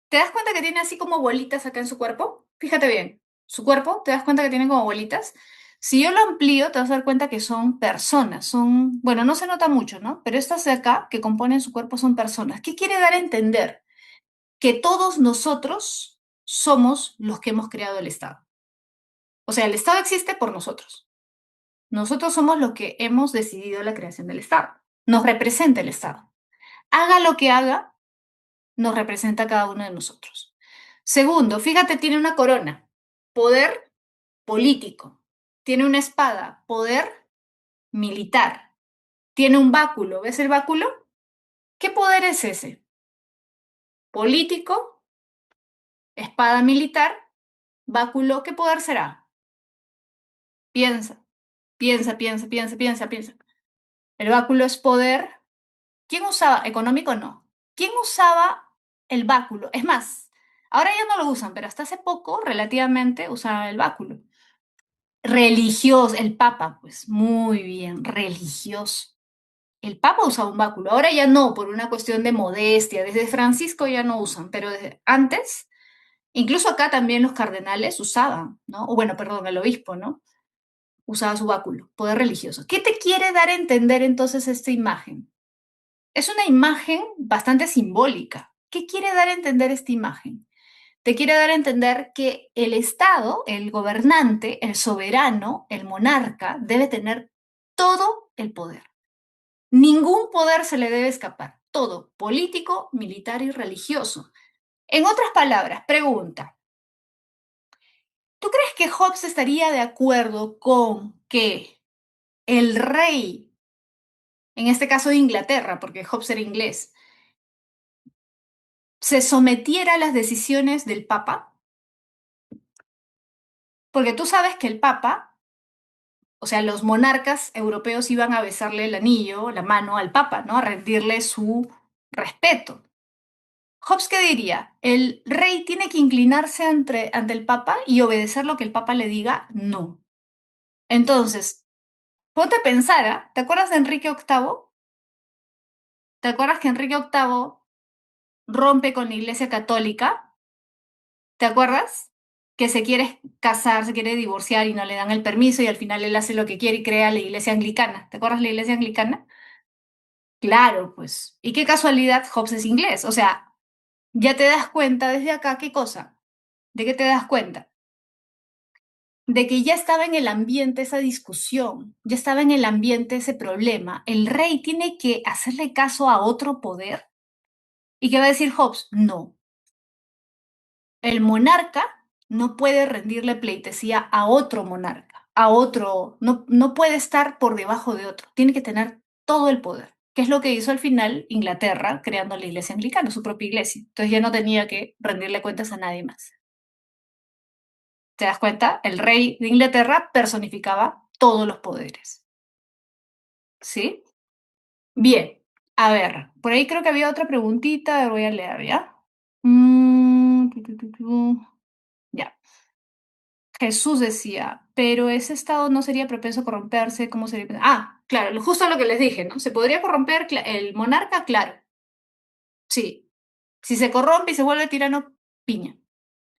¿te das cuenta que tiene así como bolitas acá en su cuerpo? Fíjate bien, su cuerpo, ¿te das cuenta que tiene como bolitas? Si yo lo amplío, te vas a dar cuenta que son personas, bueno, no se nota mucho, ¿no? Pero estas de acá que componen su cuerpo son personas. ¿Qué quiere dar a entender? Que todos nosotros somos los que hemos creado el Estado. O sea, el Estado existe por nosotros. Nosotros somos los que hemos decidido la creación del Estado. Nos representa el Estado. Haga lo que haga, nos representa a cada uno de nosotros. Segundo, fíjate, tiene una corona, poder político. Tiene una espada, poder militar. Tiene un báculo, ¿ves el báculo? ¿Qué poder es ese? Político, espada militar, báculo, ¿qué poder será? Piensa, piensa. El báculo es poder. ¿Quién usaba? Económico no. ¿Quién usaba el báculo? Es más, ahora ya no lo usan, pero hasta hace poco, relativamente, usaban el báculo. Religioso, el Papa, pues muy bien, religioso. El Papa usaba un báculo, ahora ya no, por una cuestión de modestia. Desde Francisco ya no usan, pero antes, incluso acá también los cardenales usaban, ¿no? O bueno, perdón, el obispo, ¿no? Usaba su báculo, poder religioso. ¿Qué te quiere dar a entender entonces esta imagen? Es una imagen bastante simbólica. ¿Qué quiere dar a entender esta imagen? Te quiere dar a entender que el Estado, el gobernante, el soberano, el monarca, debe tener todo el poder. Ningún poder se le debe escapar. Todo, político, militar y religioso. En otras palabras, pregunta, ¿tú crees que Hobbes estaría de acuerdo con que el rey, en este caso de Inglaterra, porque Hobbes era inglés, se sometiera a las decisiones del Papa? Porque tú sabes que el Papa, o sea, los monarcas europeos iban a besarle el anillo, la mano al Papa, ¿no? A rendirle su respeto. Hobbes, ¿qué diría? ¿El rey tiene que inclinarse ante el Papa y obedecer lo que el Papa le diga? No. Entonces, ponte a pensar, ¿ah? ¿Te acuerdas de Enrique VIII? ¿Te acuerdas que Enrique VIII rompe con la Iglesia Católica? ¿Te acuerdas? Que se quiere casar, se quiere divorciar y no le dan el permiso y al final él hace lo que quiere y crea la Iglesia Anglicana. ¿Te acuerdas la Iglesia Anglicana? Claro, pues. Y qué casualidad, Hobbes es inglés. O sea, ya te das cuenta desde acá, ¿qué cosa? ¿De qué te das cuenta? De que ya estaba en el ambiente esa discusión, ya estaba en el ambiente ese problema. El rey tiene que hacerle caso a otro poder. ¿Y qué va a decir Hobbes? No. El monarca no puede rendirle pleitesía a otro monarca, a otro, no puede estar por debajo de otro, tiene que tener todo el poder, que es lo que hizo al final Inglaterra creando la iglesia anglicana, su propia iglesia. Entonces ya no tenía que rendirle cuentas a nadie más. ¿Te das cuenta? El rey de Inglaterra personificaba todos los poderes. ¿Sí? Bien. A ver, por ahí creo que había otra preguntita, a ver, voy a leer, ¿ya? Ya. Jesús decía, pero ese estado no sería propenso a corromperse, ¿cómo sería? Ah, claro, justo lo que les dije, ¿no? ¿Se podría corromper el monarca? Claro, sí. Si se corrompe y se vuelve tirano, piña.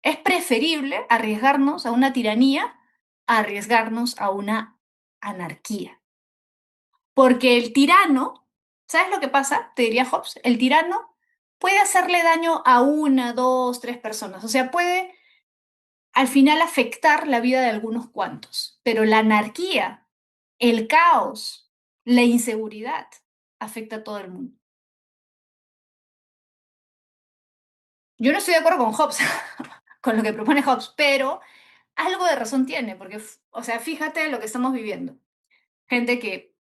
Es preferible arriesgarnos a una tiranía a arriesgarnos a una anarquía. Porque el tirano, ¿sabes lo que pasa? Te diría Hobbes, el tirano puede hacerle daño a una, dos, tres personas. O sea, puede al final afectar la vida de algunos cuantos. Pero la anarquía, el caos, la inseguridad afecta a todo el mundo. Yo no estoy de acuerdo con Hobbes, con lo que propone Hobbes, pero algo de razón tiene, porque, o sea, fíjate lo que estamos viviendo. Gente que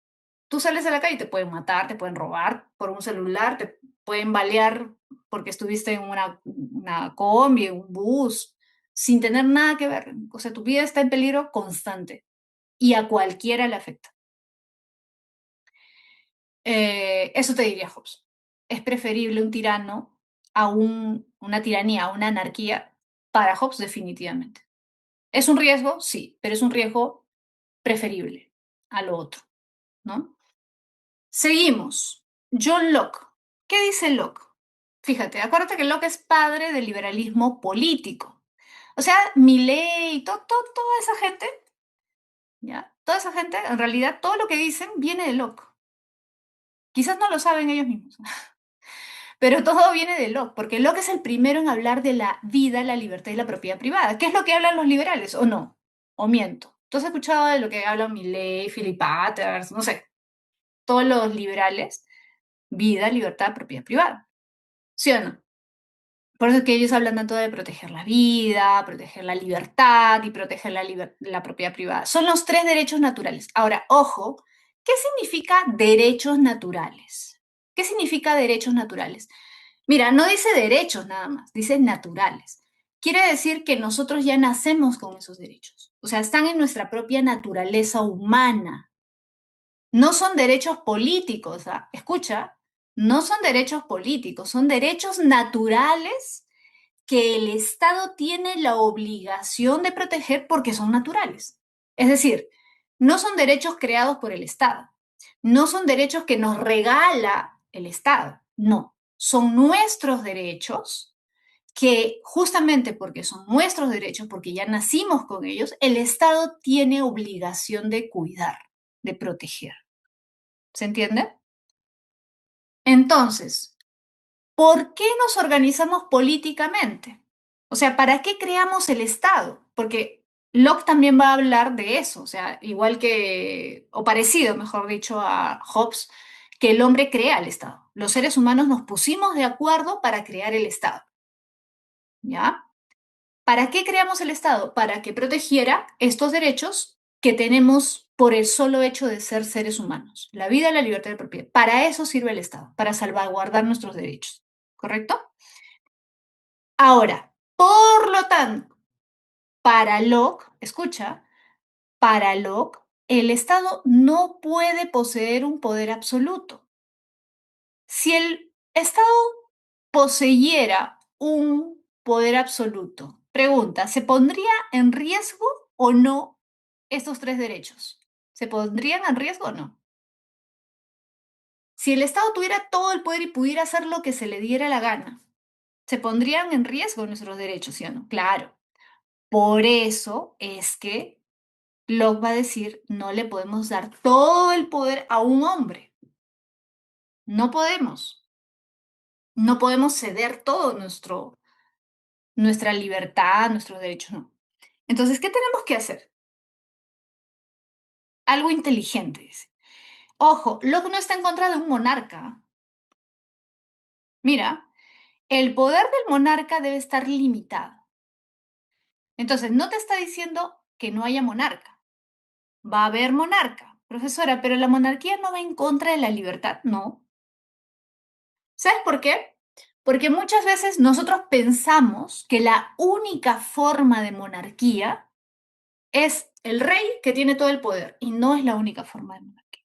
tú sales a la calle y te pueden matar, te pueden robar por un celular, te pueden balear porque estuviste en una combi, en un bus, sin tener nada que ver. O sea, tu vida está en peligro constante y a cualquiera le afecta. Eso te diría Hobbes. Es preferible un tirano a una tiranía, a una anarquía, para Hobbes definitivamente. ¿Es un riesgo? Sí, pero es un riesgo preferible a lo otro, ¿no? Seguimos. John Locke. ¿Qué dice Locke? Fíjate, acuérdate que Locke es padre del liberalismo político. O sea, Milley, toda esa gente, ¿ya? Toda esa gente, en realidad, todo lo que dicen viene de Locke. Quizás no lo saben ellos mismos, pero todo viene de Locke, porque Locke es el primero en hablar de la vida, la libertad y la propiedad privada. ¿Qué es lo que hablan los liberales? ¿O no? ¿O miento? ¿Tú has escuchado de lo que hablan Milley, Philip Butters, no sé, todos los liberales? Vida, libertad, propiedad privada. ¿Sí o no? Por eso es que ellos hablan tanto de proteger la vida, proteger la libertad y proteger la propiedad privada. Son los tres derechos naturales. Ahora, ojo, ¿qué significa derechos naturales? ¿Qué significa derechos naturales? Mira, no dice derechos nada más, dice naturales. Quiere decir que nosotros ya nacemos con esos derechos. O sea, están en nuestra propia naturaleza humana. No son derechos políticos, ¿ah? Escucha, no son derechos políticos, son derechos naturales que el Estado tiene la obligación de proteger porque son naturales. Es decir, no son derechos creados por el Estado, no son derechos que nos regala el Estado, no, son nuestros derechos que justamente porque son nuestros derechos, porque ya nacimos con ellos, el Estado tiene obligación de cuidar, de proteger. ¿Se entiende? Entonces, ¿por qué nos organizamos políticamente? O sea, ¿para qué creamos el Estado? Porque Locke también va a hablar de eso, o sea, igual que, o parecido, mejor dicho, a Hobbes, que el hombre crea el Estado. Los seres humanos nos pusimos de acuerdo para crear el Estado, ¿ya? ¿Para qué creamos el Estado? Para que protegiera estos derechos que tenemos por el solo hecho de ser seres humanos. La vida, la libertad y la propiedad. Para eso sirve el Estado, para salvaguardar nuestros derechos. ¿Correcto? Ahora, por lo tanto, para Locke, escucha, para Locke, el Estado no puede poseer un poder absoluto. Si el Estado poseyera un poder absoluto, pregunta, ¿se pondría en riesgo o no estos tres derechos? ¿Se pondrían en riesgo o no? Si el Estado tuviera todo el poder y pudiera hacer lo que se le diera la gana, ¿se pondrían en riesgo nuestros derechos, sí o no? Claro. Por eso es que Locke va a decir, no le podemos dar todo el poder a un hombre. No podemos. No podemos ceder todo nuestra libertad, nuestros derechos, no. Entonces, ¿qué tenemos que hacer? Algo inteligente, dice. Ojo, Locke no está en contra de un monarca. Mira, el poder del monarca debe estar limitado. Entonces, no te está diciendo que no haya monarca. Va a haber monarca, profesora, pero la monarquía no va en contra de la libertad, no. ¿Sabes por qué? Porque muchas veces nosotros pensamos que la única forma de monarquía es el rey que tiene todo el poder y no es la única forma de monarquía.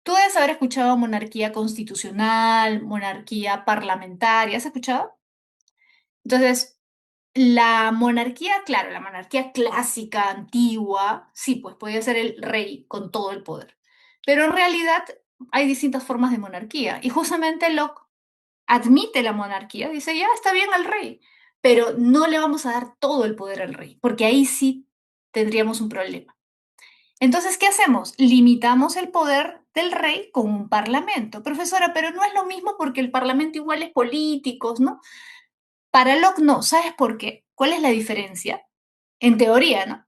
Tú debes haber escuchado monarquía constitucional, monarquía parlamentaria, ¿has escuchado? Entonces, la monarquía, claro, la monarquía clásica, antigua, sí, pues podía ser el rey con todo el poder. Pero en realidad hay distintas formas de monarquía y justamente Locke admite la monarquía, dice, ya está bien el rey, pero no le vamos a dar todo el poder al rey, porque ahí sí tendríamos un problema. Entonces, ¿qué hacemos? Limitamos el poder del rey con un parlamento. Profesora, pero no es lo mismo porque el parlamento igual es políticos, ¿no? Para Locke no. ¿Sabes por qué? ¿Cuál es la diferencia? En teoría, ¿no?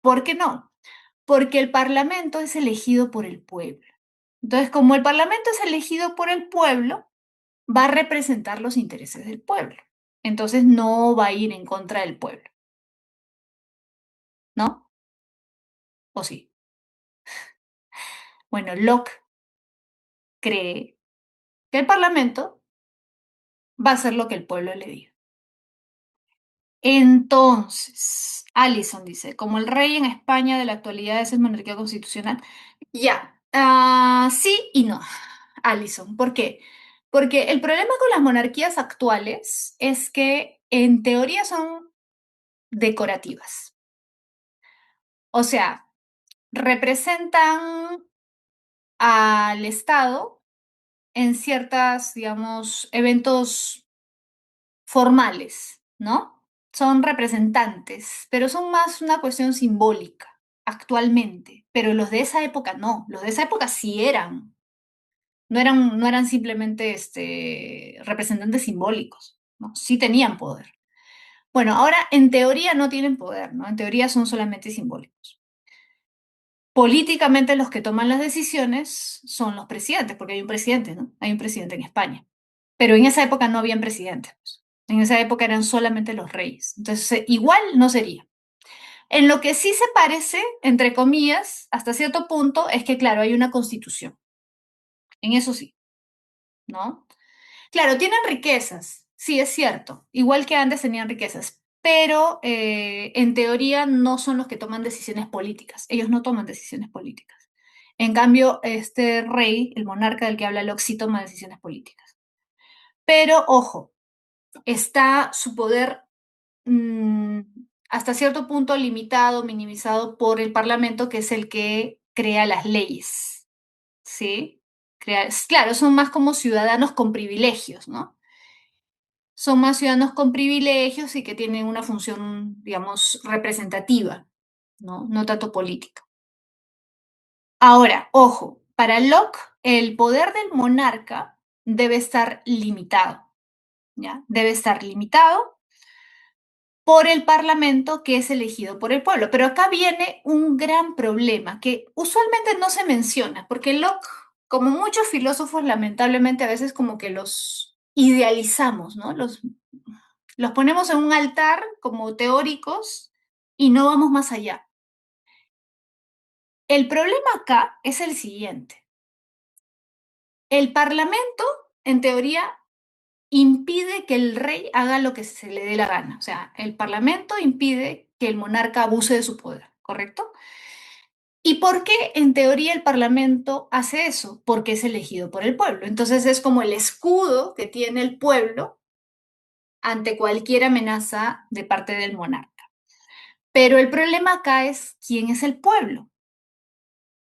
¿Por qué no? Porque el parlamento es elegido por el pueblo. Entonces, como el parlamento es elegido por el pueblo, va a representar los intereses del pueblo. Entonces, no va a ir en contra del pueblo, ¿no? ¿O sí? Bueno, Locke cree que el parlamento va a hacer lo que el pueblo le diga. Entonces, Allison dice, como el rey en España de la actualidad es monarquía constitucional. Ya, sí y no, Allison. ¿Por qué? Porque el problema con las monarquías actuales es que en teoría son decorativas. O sea, representan al Estado en ciertas, digamos, eventos formales, ¿no? Son representantes, pero son más una cuestión simbólica actualmente. Pero los de esa época no, los de esa época sí eran, no eran simplemente representantes simbólicos, ¿no? Sí tenían poder. Bueno, ahora en teoría no tienen poder, ¿no? En teoría son solamente simbólicos. Políticamente los que toman las decisiones son los presidentes, porque hay un presidente, ¿no? Hay un presidente en España. Pero en esa época no habían presidentes, pues. En esa época eran solamente los reyes. Entonces, igual no sería. En lo que sí se parece, entre comillas, hasta cierto punto, es que, claro, hay una constitución. En eso sí, ¿no? Claro, tienen riquezas, sí, es cierto. Igual que antes tenían riquezas, pero en teoría no son los que toman decisiones políticas. Ellos no toman decisiones políticas. En cambio, este rey, el monarca del que habla Locke, sí toma decisiones políticas. Pero, ojo, está su poder, mm, hasta cierto punto limitado, minimizado por el Parlamento, que es el que crea las leyes, ¿sí? Claro, son más como ciudadanos con privilegios, ¿no? Son más ciudadanos con privilegios y que tienen una función, digamos, representativa, ¿no? No tanto política. Ahora, ojo, para Locke, el poder del monarca debe estar limitado, ¿ya? Debe estar limitado por el Parlamento que es elegido por el pueblo. Pero acá viene un gran problema que usualmente no se menciona, porque Locke, como muchos filósofos, lamentablemente a veces como que los idealizamos, ¿no? Los ponemos en un altar como teóricos y no vamos más allá. El problema acá es el siguiente. El Parlamento, en teoría, impide que el rey haga lo que se le dé la gana. O sea, el Parlamento impide que el monarca abuse de su poder, ¿correcto? ¿Y por qué en teoría el Parlamento hace eso? Porque es elegido por el pueblo. Entonces es como el escudo que tiene el pueblo ante cualquier amenaza de parte del monarca. Pero el problema acá es quién es el pueblo.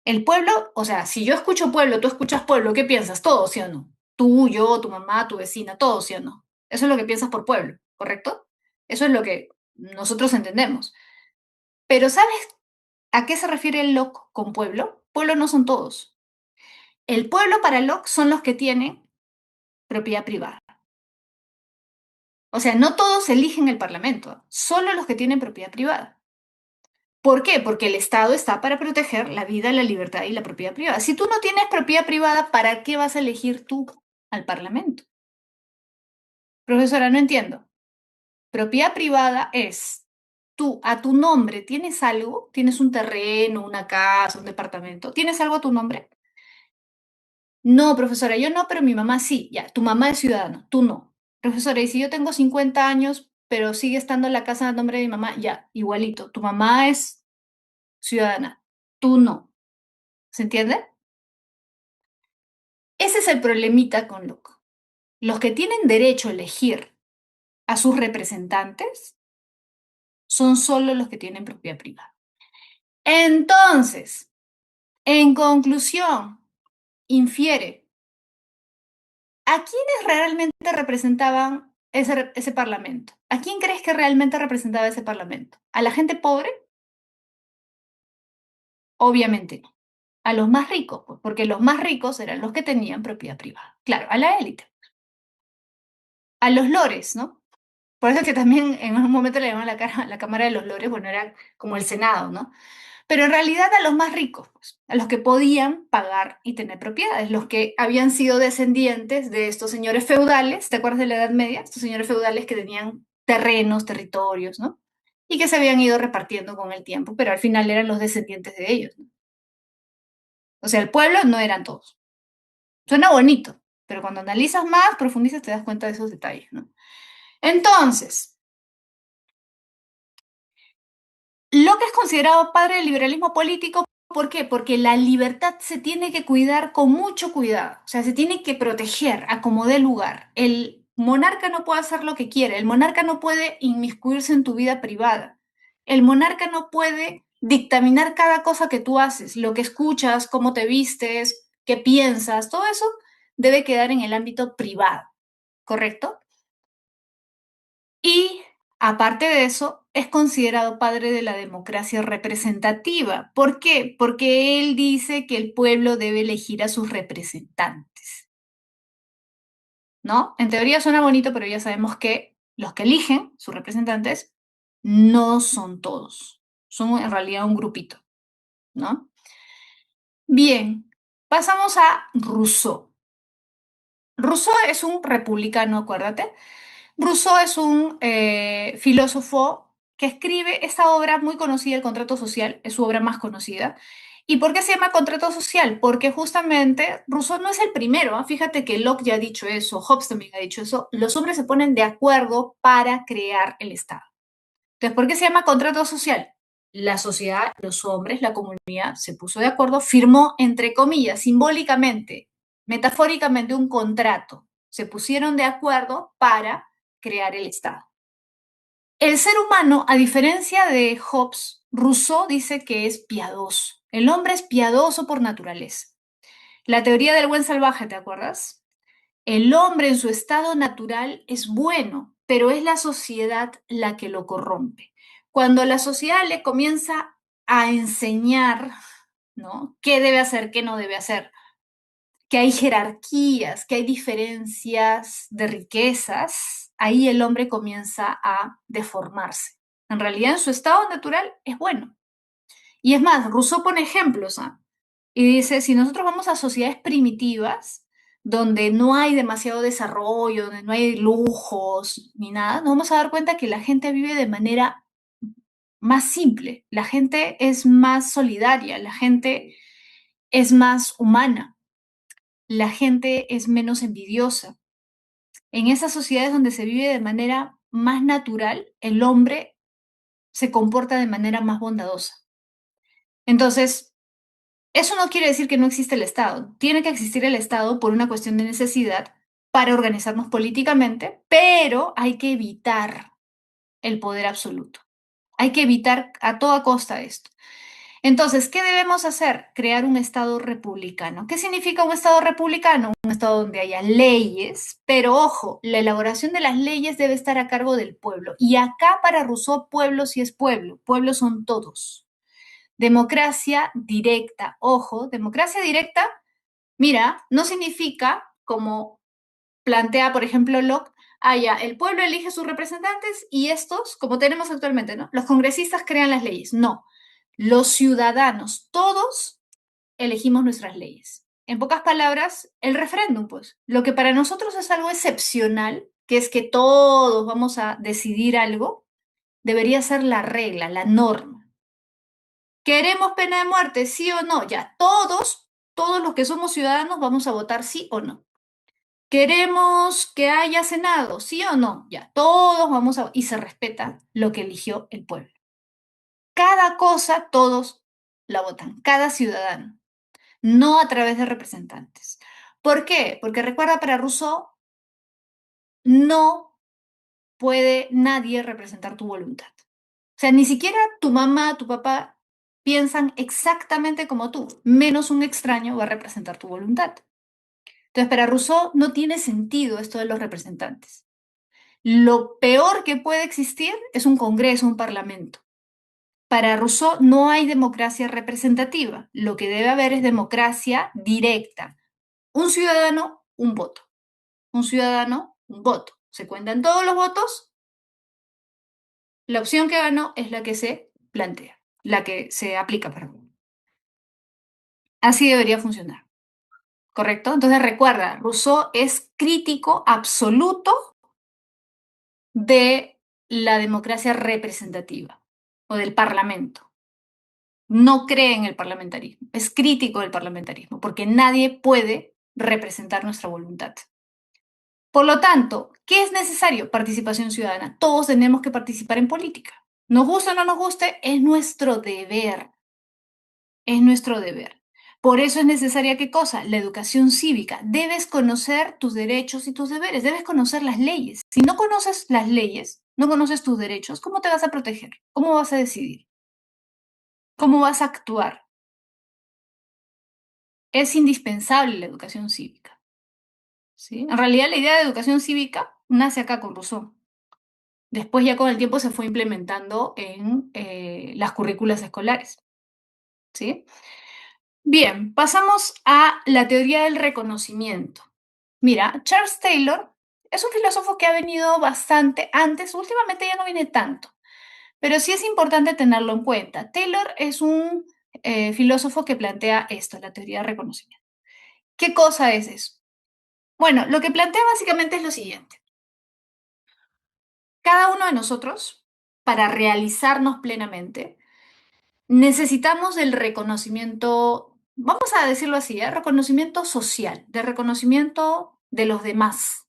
El pueblo, o sea, si yo escucho pueblo, tú escuchas pueblo, ¿qué piensas? Todo, ¿sí o no? Tú, yo, tu mamá, tu vecina, todo, ¿sí o no? Eso es lo que piensas por pueblo, ¿correcto? Eso es lo que nosotros entendemos. Pero ¿sabes a qué se refiere el Locke con pueblo? Pueblo no son todos. El pueblo para Locke son los que tienen propiedad privada. O sea, no todos eligen el parlamento, solo los que tienen propiedad privada. ¿Por qué? Porque el Estado está para proteger la vida, la libertad y la propiedad privada. Si tú no tienes propiedad privada, ¿para qué vas a elegir tú al Parlamento? Profesora, no entiendo. Propiedad privada es, tú a tu nombre tienes algo, tienes un terreno, una casa, un departamento, ¿tienes algo a tu nombre? No, profesora, yo no, pero mi mamá sí. Ya, tu mamá es ciudadano, tú no. Profesora, y si yo tengo 50 años, pero sigue estando la casa a nombre de mi mamá, ya, igualito. Tu mamá es ciudadana, tú no. ¿Se entiende? Ese es el problemita con Locke. Los que tienen derecho a elegir a sus representantes son solo los que tienen propiedad privada. Entonces, en conclusión, infiere, ¿a quiénes realmente representaban ese parlamento? ¿A quién crees que realmente representaba ese parlamento? ¿A la gente pobre? Obviamente no. A los más ricos, pues, porque los más ricos eran los que tenían propiedad privada. Claro, a la élite. A los lores, ¿no? Por eso es que también en un momento le llamaban la Cámara de los Lores, bueno, era como el Senado, ¿no? Pero en realidad a los más ricos, pues, a los que podían pagar y tener propiedades, los que habían sido descendientes de estos señores feudales, ¿te acuerdas de la Edad Media? Estos señores feudales que tenían terrenos, territorios, ¿no? Y que se habían ido repartiendo con el tiempo, pero al final eran los descendientes de ellos, ¿no? O sea, el pueblo no eran todos. Suena bonito, pero cuando analizas más, profundizas, te das cuenta de esos detalles, ¿no? Entonces, lo que es considerado padre del liberalismo político, ¿por qué? Porque la libertad se tiene que cuidar con mucho cuidado, o sea, se tiene que proteger a como dé lugar. El monarca no puede hacer lo que quiere, el monarca no puede inmiscuirse en tu vida privada, el monarca no puede dictaminar cada cosa que tú haces, lo que escuchas, cómo te vistes, qué piensas, todo eso debe quedar en el ámbito privado, ¿correcto? Y aparte de eso, es considerado padre de la democracia representativa. ¿Por qué? Porque él dice que el pueblo debe elegir a sus representantes, ¿no? En teoría suena bonito, pero ya sabemos que los que eligen sus representantes no son todos, son en realidad un grupito, ¿no? Bien, pasamos a Rousseau. Rousseau es un republicano, acuérdate. Rousseau es un filósofo que escribe esta obra muy conocida, El contrato social, es su obra más conocida. ¿Y por qué se llama contrato social? Porque justamente Rousseau no es el primero, ¿ah? Fíjate que Locke ya ha dicho eso, Hobbes también ha dicho eso, los hombres se ponen de acuerdo para crear el Estado. Entonces, ¿por qué se llama contrato social? La sociedad, los hombres, la comunidad se puso de acuerdo, firmó, entre comillas, simbólicamente, metafóricamente, un contrato. Se pusieron de acuerdo para crear el Estado. El ser humano, a diferencia de Hobbes, Rousseau dice que es piadoso. El hombre es piadoso por naturaleza. La teoría del buen salvaje, ¿te acuerdas? El hombre en su estado natural es bueno, pero es la sociedad la que lo corrompe. Cuando la sociedad le comienza a enseñar, ¿no? ¿Qué debe hacer, qué no debe hacer? Que hay jerarquías, que hay diferencias de riquezas, ahí el hombre comienza a deformarse. En realidad, en su estado natural es bueno. Y es más, Rousseau pone ejemplos, ¿ah? Y dice, si nosotros vamos a sociedades primitivas, donde no hay demasiado desarrollo, donde no hay lujos ni nada, nos vamos a dar cuenta que la gente vive de manera más simple, la gente es más solidaria, la gente es más humana, la gente es menos envidiosa. En esas sociedades donde se vive de manera más natural, el hombre se comporta de manera más bondadosa. Entonces, eso no quiere decir que no existe el Estado. Tiene que existir el Estado por una cuestión de necesidad para organizarnos políticamente, pero hay que evitar el poder absoluto. Hay que evitar a toda costa esto. Entonces, ¿qué debemos hacer? Crear un Estado republicano. ¿Qué significa un Estado republicano? Un Estado donde haya leyes, pero ojo, la elaboración de las leyes debe estar a cargo del pueblo. Y acá para Rousseau, pueblo sí es pueblo. Pueblos son todos. Democracia directa. Ojo, democracia directa, mira, no significa como plantea, por ejemplo, Locke, ya, el pueblo elige sus representantes y estos, como tenemos actualmente, ¿no? Los congresistas crean las leyes. No, los ciudadanos, todos elegimos nuestras leyes. En pocas palabras, el referéndum, pues. Lo que para nosotros es algo excepcional, que es que todos vamos a decidir algo, debería ser la regla, la norma. ¿Queremos pena de muerte, sí o no? Ya, todos los que somos ciudadanos vamos a votar sí o no. ¿Queremos que haya Senado? ¿Sí o no? Ya, todos vamos a... Y se respeta lo que eligió el pueblo. Cada cosa, todos la votan, cada ciudadano, no a través de representantes. ¿Por qué? Porque recuerda, para Rousseau, no puede nadie representar tu voluntad. O sea, ni siquiera tu mamá, tu papá piensan exactamente como tú, menos un extraño va a representar tu voluntad. Entonces, para Rousseau no tiene sentido esto de los representantes. Lo peor que puede existir es un congreso, un parlamento. Para Rousseau no hay democracia representativa. Lo que debe haber es democracia directa. Un ciudadano, un voto. Un ciudadano, un voto. Se cuentan todos los votos. La opción que ganó es la que se plantea, la que se aplica, perdón. Así debería funcionar, ¿correcto? Entonces recuerda, Rousseau es crítico absoluto de la democracia representativa o del parlamento. No cree en el parlamentarismo, es crítico del parlamentarismo, porque nadie puede representar nuestra voluntad. Por lo tanto, ¿qué es necesario? Participación ciudadana. Todos tenemos que participar en política. Nos guste o no nos guste, es nuestro deber. Es nuestro deber. Por eso es necesaria, ¿qué cosa? La educación cívica. Debes conocer tus derechos y tus deberes, debes conocer las leyes. Si no conoces las leyes, no conoces tus derechos, ¿cómo te vas a proteger? ¿Cómo vas a decidir? ¿Cómo vas a actuar? Es indispensable la educación cívica, ¿sí? En realidad, la idea de educación cívica nace acá con Rousseau. Después, ya con el tiempo, se fue implementando en las currículas escolares, ¿sí? Bien, pasamos a la teoría del reconocimiento. Mira, Charles Taylor es un filósofo que ha venido bastante antes, últimamente ya no viene tanto, pero sí es importante tenerlo en cuenta. Taylor es un filósofo que plantea esto, la teoría del reconocimiento. ¿Qué cosa es eso? Bueno, lo que plantea básicamente es lo siguiente. Cada uno de nosotros, para realizarnos plenamente, necesitamos el reconocimiento, vamos a decirlo así, reconocimiento social, de reconocimiento de los demás.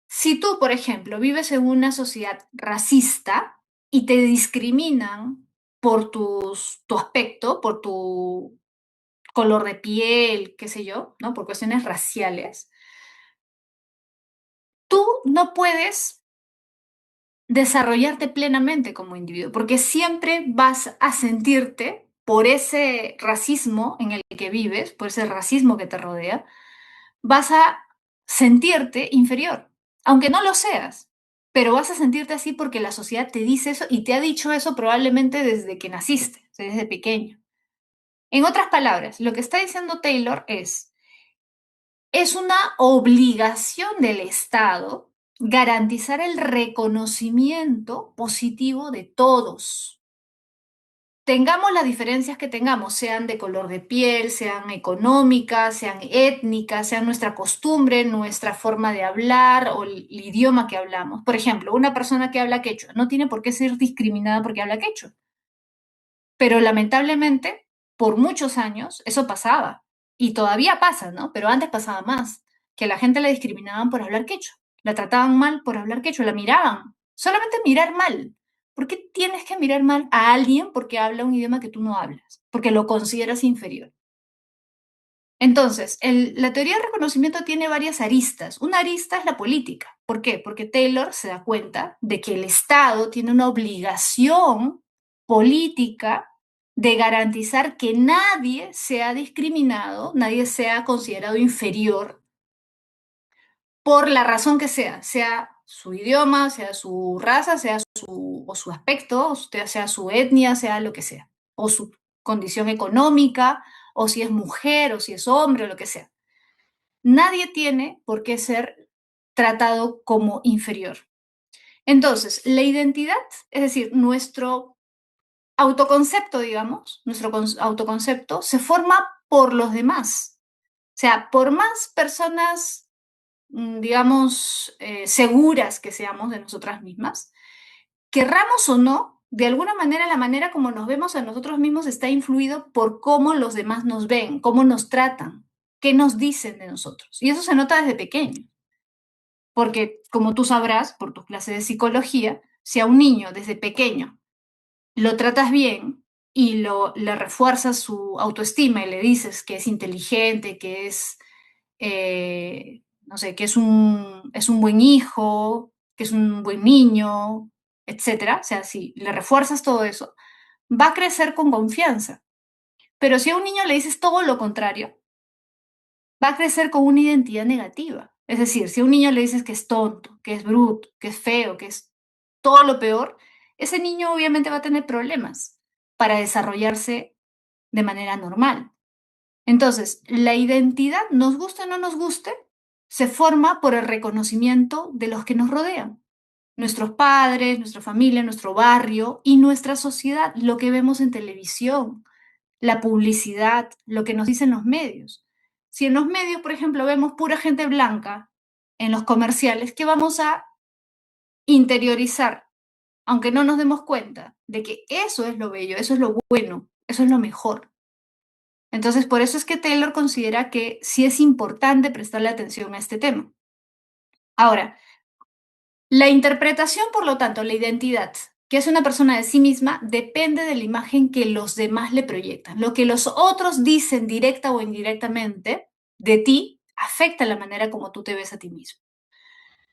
Si tú, por ejemplo, vives en una sociedad racista y te discriminan por tu aspecto, por tu color de piel, qué sé yo, ¿no? Por cuestiones raciales, tú no puedes desarrollarte plenamente como individuo, porque siempre vas a sentirte por ese racismo en el que vives, por ese racismo que te rodea, vas a sentirte inferior, aunque no lo seas, pero vas a sentirte así porque la sociedad te dice eso y te ha dicho eso probablemente desde que naciste, o sea, desde pequeño. En otras palabras, lo que está diciendo Taylor es una obligación del Estado garantizar el reconocimiento positivo de todos. Tengamos las diferencias que tengamos, sean de color de piel, sean económicas, sean étnicas, sean nuestra costumbre, nuestra forma de hablar o el idioma que hablamos. Por ejemplo, una persona que habla quechua no tiene por qué ser discriminada porque habla quechua. Pero lamentablemente, por muchos años, eso pasaba. Y todavía pasa, ¿no? Pero antes pasaba más, que a la gente la discriminaban por hablar quechua. La trataban mal por hablar quechua, la miraban. Solamente mirar mal. ¿Por qué tienes que mirar mal a alguien porque habla un idioma que tú no hablas? Porque lo consideras inferior. Entonces, la teoría del reconocimiento tiene varias aristas. Una arista es la política. ¿Por qué? Porque Taylor se da cuenta de que el Estado tiene una obligación política de garantizar que nadie sea discriminado, nadie sea considerado inferior por la razón que sea su idioma, sea su raza, o su aspecto, o sea su etnia, sea lo que sea, o su condición económica, o si es mujer, o si es hombre, o lo que sea. Nadie tiene por qué ser tratado como inferior. Entonces, la identidad, es decir, nuestro autoconcepto, digamos, nuestro autoconcepto se forma por los demás. O sea, por más personas, digamos, seguras que seamos de nosotras mismas, querramos o no, de alguna manera la manera como nos vemos a nosotros mismos está influido por cómo los demás nos ven, cómo nos tratan, qué nos dicen de nosotros. Y eso se nota desde pequeño. Porque, como tú sabrás, por tus clases de psicología, si a un niño desde pequeño lo tratas bien y le refuerzas su autoestima y le dices que es inteligente, que es, no sé, que es un buen hijo, que es un buen niño, etcétera, o sea, si le refuerzas todo eso, va a crecer con confianza. Pero si a un niño le dices todo lo contrario, va a crecer con una identidad negativa. Es decir, si a un niño le dices que es tonto, que es bruto, que es feo, que es todo lo peor, ese niño obviamente va a tener problemas para desarrollarse de manera normal. Entonces, la identidad, nos guste o no nos guste, se forma por el reconocimiento de los que nos rodean. Nuestros padres, nuestra familia, nuestro barrio y nuestra sociedad, lo que vemos en televisión, la publicidad, lo que nos dicen los medios. Si en los medios, por ejemplo, vemos pura gente blanca en los comerciales, ¿qué vamos a interiorizar? Aunque no nos demos cuenta de que eso es lo bello, eso es lo bueno, eso es lo mejor. Entonces, por eso es que Taylor considera que sí es importante prestarle atención a este tema. Ahora, la interpretación, por lo tanto, la identidad que es una persona de sí misma depende de la imagen que los demás le proyectan. Lo que los otros dicen directa o indirectamente de ti afecta la manera como tú te ves a ti mismo.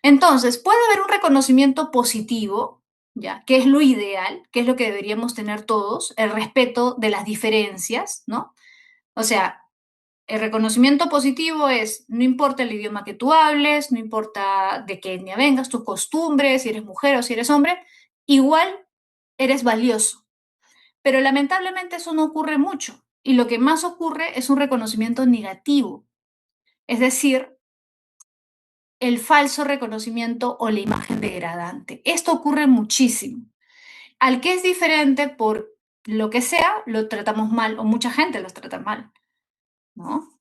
Entonces, puede haber un reconocimiento positivo, ¿ya? Que es lo ideal, que es lo que deberíamos tener todos, el respeto de las diferencias, ¿no? O sea, el reconocimiento positivo es, no importa el idioma que tú hables, no importa de qué etnia vengas, tus costumbres, si eres mujer o si eres hombre, igual eres valioso. Pero lamentablemente eso no ocurre mucho. Y lo que más ocurre es un reconocimiento negativo. Es decir, el falso reconocimiento o la imagen degradante. Esto ocurre muchísimo. Al que es diferente por lo que sea, lo tratamos mal o mucha gente los trata mal, ¿no?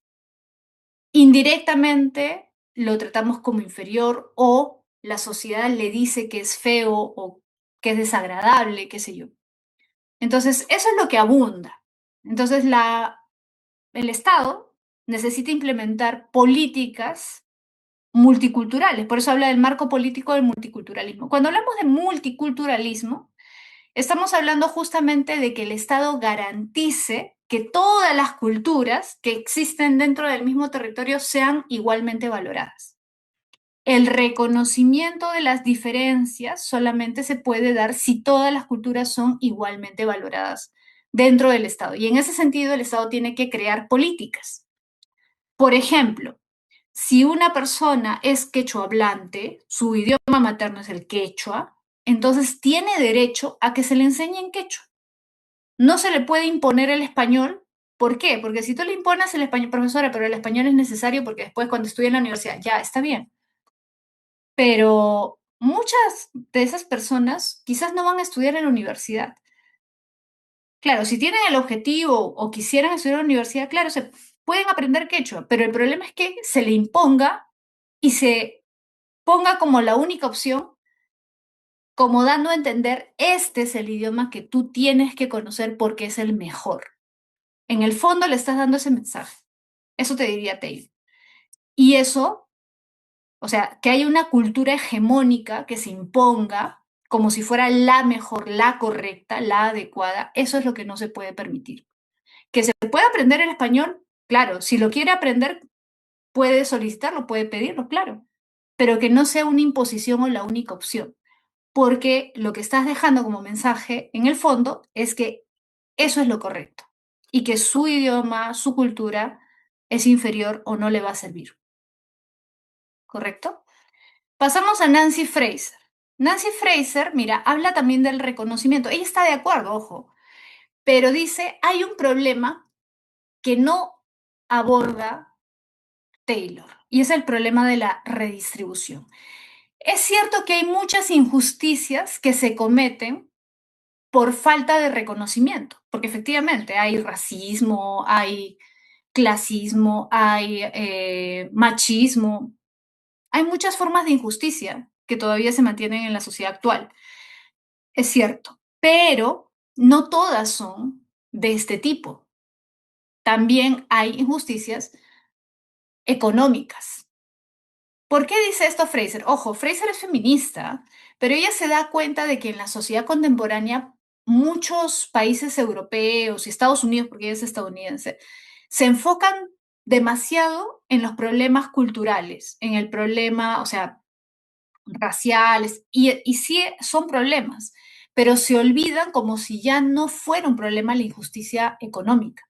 Indirectamente lo tratamos como inferior o la sociedad le dice que es feo o que es desagradable, qué sé yo. Entonces, eso es lo que abunda. Entonces, el Estado necesita implementar políticas multiculturales. Por eso habla del marco político del multiculturalismo. Cuando hablamos de multiculturalismo, estamos hablando justamente de que el Estado garantice que todas las culturas que existen dentro del mismo territorio sean igualmente valoradas. El reconocimiento de las diferencias solamente se puede dar si todas las culturas son igualmente valoradas dentro del Estado. Y en ese sentido, el Estado tiene que crear políticas. Por ejemplo, si una persona es quechua hablante, su idioma materno es el quechua, entonces tiene derecho a que se le enseñe en quechua. No se le puede imponer el español. ¿Por qué? Porque si tú le impones el español, profesora, pero el español es necesario porque después cuando estudie en la universidad, ya está bien. Pero muchas de esas personas quizás no van a estudiar en la universidad. Claro, si tienen el objetivo o quisieran estudiar en la universidad, claro, se pueden aprender quechua, pero el problema es que se le imponga y se ponga como la única opción, como dando a entender, este es el idioma que tú tienes que conocer porque es el mejor. En el fondo le estás dando ese mensaje. Eso te diría Taylor. Y eso, o sea, que hay una cultura hegemónica que se imponga como si fuera la mejor, la correcta, la adecuada, eso es lo que no se puede permitir. Que se puede aprender el español, claro, si lo quiere aprender, puede solicitarlo, puede pedirlo, claro, pero que no sea una imposición o la única opción, porque lo que estás dejando como mensaje en el fondo es que eso es lo correcto y que su idioma, su cultura es inferior o no le va a servir, ¿correcto? Pasamos a Nancy Fraser. Nancy Fraser, mira, habla también del reconocimiento. Ella está de acuerdo, ojo, pero dice, hay un problema que no aborda Taylor, y es el problema de la redistribución. Es cierto que hay muchas injusticias que se cometen por falta de reconocimiento, porque efectivamente hay racismo, hay clasismo, hay machismo, hay muchas formas de injusticia que todavía se mantienen en la sociedad actual. Es cierto, pero no todas son de este tipo. También hay injusticias económicas. ¿Por qué dice esto Fraser? Ojo, Fraser es feminista, pero ella se da cuenta de que en la sociedad contemporánea muchos países europeos y Estados Unidos, porque ella es estadounidense, se enfocan demasiado en los problemas culturales, en el problema, o sea, raciales, y sí son problemas, pero se olvidan como si ya no fuera un problema la injusticia económica.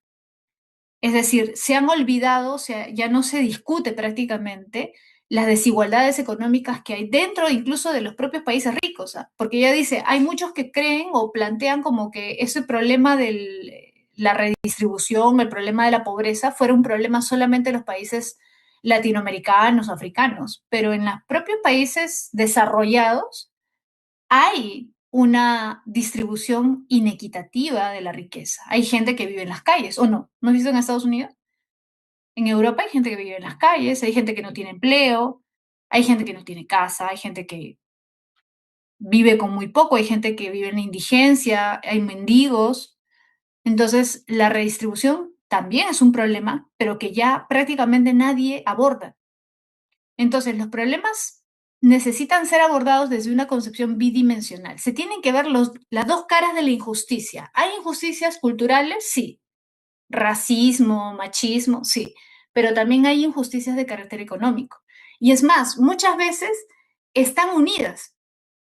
Es decir, se han olvidado, o sea, ya no se discute prácticamente las desigualdades económicas que hay dentro incluso de los propios países ricos, ¿ah? Porque ella dice, hay muchos que creen o plantean como que ese problema de la redistribución, el problema de la pobreza, fuera un problema solamente de los países latinoamericanos o africanos, pero en los propios países desarrollados hay una distribución inequitativa de la riqueza. Hay gente que vive en las calles, ¿o no? ¿No has visto en Estados Unidos? En Europa hay gente que vive en las calles, hay gente que no tiene empleo, hay gente que no tiene casa, hay gente que vive con muy poco, hay gente que vive en la indigencia, hay mendigos. Entonces, la redistribución también es un problema, pero que ya prácticamente nadie aborda. Entonces, los problemas necesitan ser abordados desde una concepción bidimensional. Se tienen que ver las dos caras de la injusticia. ¿Hay injusticias culturales? Sí. Racismo, machismo, sí. Pero también hay injusticias de carácter económico. Y es más, muchas veces están unidas.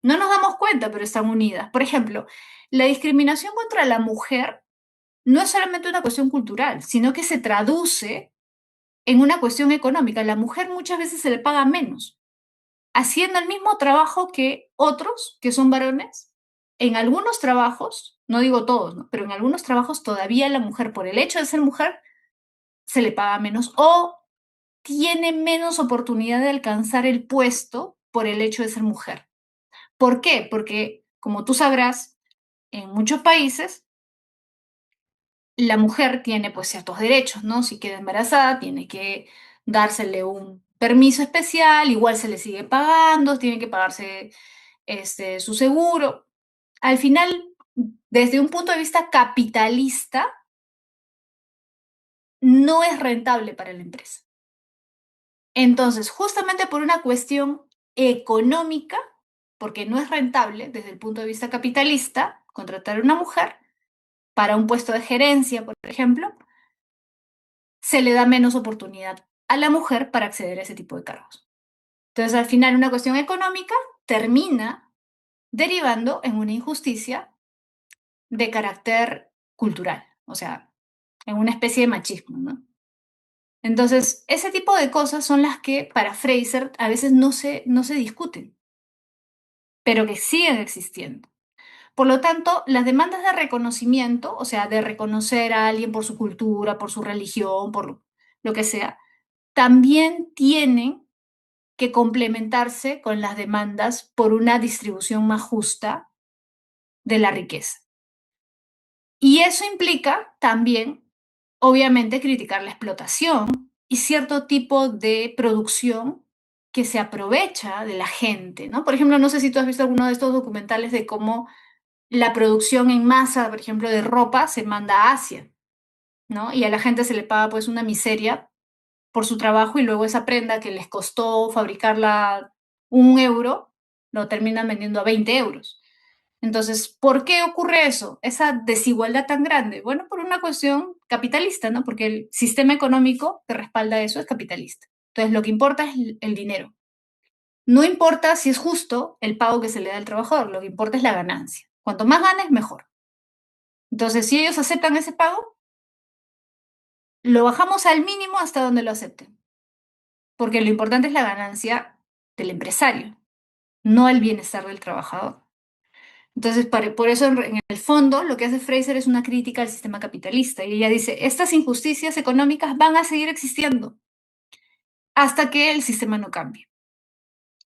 No nos damos cuenta, pero están unidas. Por ejemplo, la discriminación contra la mujer no es solamente una cuestión cultural, sino que se traduce en una cuestión económica. La mujer muchas veces se le paga menos haciendo el mismo trabajo que otros, que son varones. En algunos trabajos, no digo todos, ¿no? Pero en algunos trabajos todavía la mujer, por el hecho de ser mujer, se le paga menos o tiene menos oportunidad de alcanzar el puesto por el hecho de ser mujer. ¿Por qué? Porque, como tú sabrás, en muchos países la mujer tiene pues ciertos derechos, ¿no? Si queda embarazada, tiene que dársele un permiso especial, igual se le sigue pagando, tiene que pagarse su seguro. Al final, desde un punto de vista capitalista, no es rentable para la empresa. Entonces, justamente por una cuestión económica, porque no es rentable desde el punto de vista capitalista contratar a una mujer para un puesto de gerencia, por ejemplo, se le da menos oportunidad a la mujer para acceder a ese tipo de cargos. Entonces, al final, una cuestión económica termina derivando en una injusticia de carácter cultural, o sea, en una especie de machismo, ¿no? Entonces, ese tipo de cosas son las que para Fraser a veces no se discuten, pero que siguen existiendo. Por lo tanto, las demandas de reconocimiento, o sea, de reconocer a alguien por su cultura, por su religión, por lo que sea, también tienen que complementarse con las demandas por una distribución más justa de la riqueza. Y eso implica también, obviamente, criticar la explotación y cierto tipo de producción que se aprovecha de la gente, ¿no? Por ejemplo, no sé si tú has visto alguno de estos documentales de cómo la producción en masa, por ejemplo, de ropa se manda a Asia, ¿no? Y a la gente se le paga pues una miseria por su trabajo y luego esa prenda que les costó fabricarla 1 euro, lo terminan vendiendo a 20 euros. Entonces, ¿por qué ocurre eso? Esa desigualdad tan grande. Bueno, por una cuestión capitalista, ¿no? Porque el sistema económico que respalda eso es capitalista. Entonces, lo que importa es el dinero. No importa si es justo el pago que se le da al trabajador, lo que importa es la ganancia. Cuanto más ganes, mejor. Entonces, si ellos aceptan ese pago, lo bajamos al mínimo hasta donde lo acepten, porque lo importante es la ganancia del empresario, no el bienestar del trabajador. Entonces, por eso, en el fondo, lo que hace Fraser es una crítica al sistema capitalista. Y ella dice, estas injusticias económicas van a seguir existiendo hasta que el sistema no cambie.